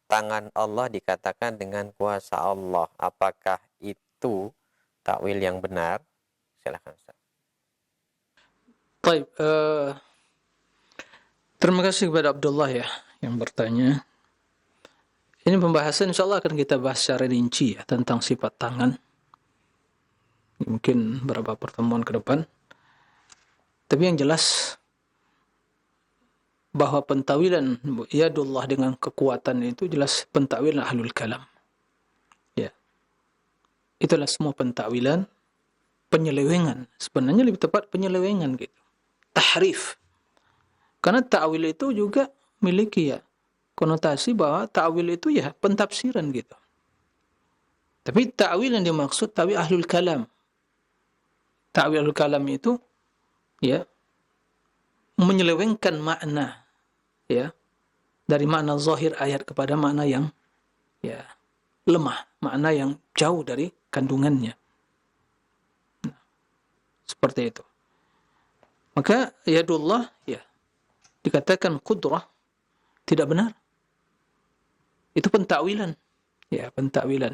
tangan Allah dikatakan dengan kuasa Allah. Apakah itu takwil yang benar? Silakan Ustaz. Baik, terima kasih kepada Abdullah ya yang bertanya. Ini pembahasan insyaallah akan kita bahas secara rinci ya tentang sifat tangan. Mungkin beberapa pertemuan ke depan. Tapi yang jelas bahwa pentawilan yadullah dengan kekuatan itu jelas pentawilan ahlul kalam. Ya. Itulah semua pentawilan, penyelewengan. Sebenarnya lebih tepat penyelewengan gitu. Tahrif. Karena ta'wil itu juga memiliki ya konotasi bahwa ta'wil itu ya pentafsiran gitu. Tapi ta'wil yang dimaksud ta'wil ahlul kalam. Ta'wil al-kalam itu ya menyelewengkan makna ya dari makna zahir ayat kepada makna yang ya lemah, makna yang jauh dari kandungannya. Nah, seperti itu. Maka yadullah ya dikatakan qudrah tidak benar. Itu pentakwilan. Ya, pentakwilan.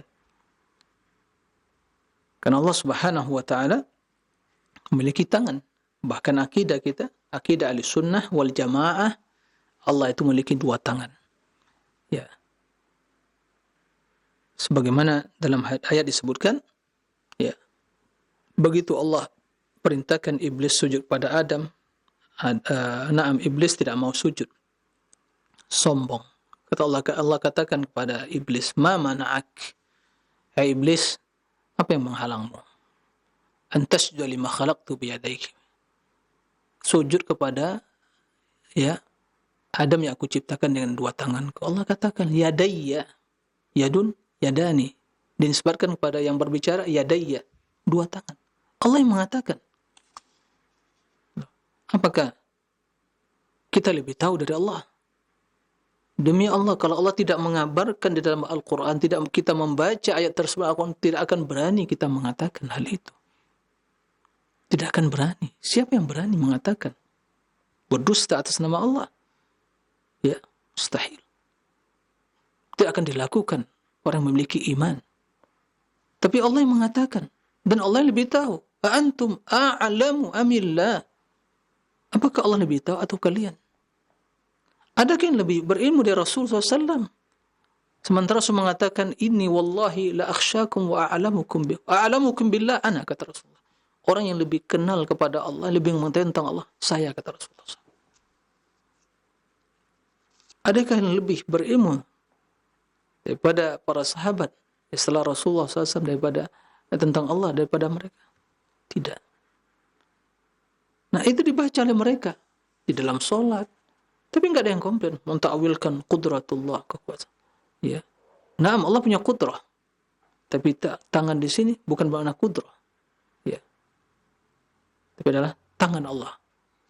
Karena Allah Subhanahu wa taala memiliki tangan. Bahkan akidah kita, akidah Ahlussunnah wal Jamaah, Allah itu memiliki dua tangan. Ya. Sebagaimana dalam ayat disebutkan, ya. Begitu Allah perintahkan iblis sujud pada Adam, Naam, iblis tidak mau sujud. Sombong. Kata Allah katakan kepada iblis, "Ma mana'ak?" Hai iblis, apa yang menghalangmu? Antasjuda lima khalaqtu biyadaik. Sujud kepada ya Adam yang aku ciptakan dengan dua tanganku. Allah katakan yadayya, yadun, yadani. Dinisbatkan kepada yang berbicara yadayya, dua tangan. Allah yang mengatakan. Apakah kita lebih tahu dari Allah? Demi Allah, kalau Allah tidak mengabarkan di dalam Al-Quran, tidak kita membaca ayat tersebut, Al-Quran tidak akan berani kita mengatakan hal itu. Tidak akan berani. Siapa yang berani mengatakan berdusta atas nama Allah? Ya, mustahil. Tidak akan dilakukan orang memiliki iman. Tapi Allah yang mengatakan, dan Allah lebih tahu. Antum a'lamu amillah. Apakah Allah lebih tahu atau kalian? Adakah yang lebih berilmu dari Rasulullah SAW? Sementara Rasul mengatakan, inni wallahi la akhsyakum wa a'lamukum billah ana, kata Rasulullah. Orang yang lebih kenal kepada Allah, lebih mengetahui tentang Allah, saya, kata Rasulullah SAW. adakah yang lebih berilmu daripada para sahabat setelah Rasulullah SAW daripada tentang Allah daripada mereka? Tidak. Nah, itu dibaca oleh mereka di dalam sholat, tapi nggak ada yang komplain mentakwilkan qudratullah, kekuasaan. Ya. Nah, Allah punya kudrah, tapi tangan di sini bukan makna kudrah. Ya. Tapi adalah tangan Allah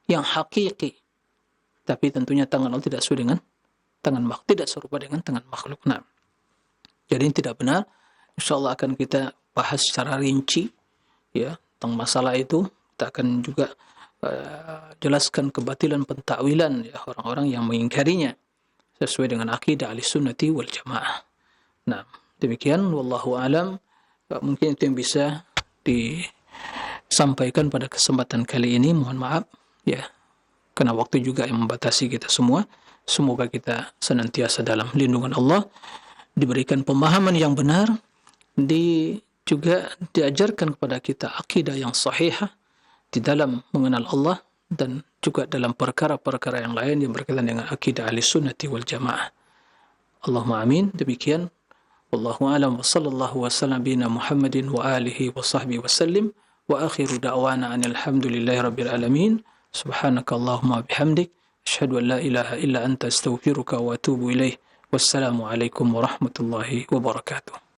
yang hakiki. Tapi tentunya tangan Allah tidak sesuai dengan tangan makhluk, tidak serupa dengan tangan makhluk. Nah, jadi ini tidak benar. Insyaallah akan kita bahas secara rinci ya tentang masalah itu. Kita akan juga jelaskan kebatilan pentakwilan ya orang-orang yang mengingkarinya sesuai dengan akidah Ahlussunnati wal Jamaah. Nah, demikian wallahu alam. Mungkin itu yang bisa disampaikan pada kesempatan kali ini. Mohon maaf ya. Karena waktu juga yang membatasi kita semua. Semoga kita senantiasa dalam lindungan Allah, diberikan pemahaman yang benar, juga diajarkan kepada kita akidah yang sahihah di dalam mengenal Allah, dan juga dalam perkara-perkara yang lain yang berkaitan dengan akidah Ahlussunnati wal Jamaah. Allahumma amin. Demikian. Wallahu a'lam wa sallallahu wa sallam bina Muhammadin wa alihi wa sahbihi wa sallim. Wa akhiru da'wana anil hamdulillahi rabbil alamin. Subhanaka Allahumma bihamdik. Asyhadu an la ilaha illa anta astaghfiruka wa atubu ilaih. Wassalamu alaikum warahmatullahi wabarakatuh.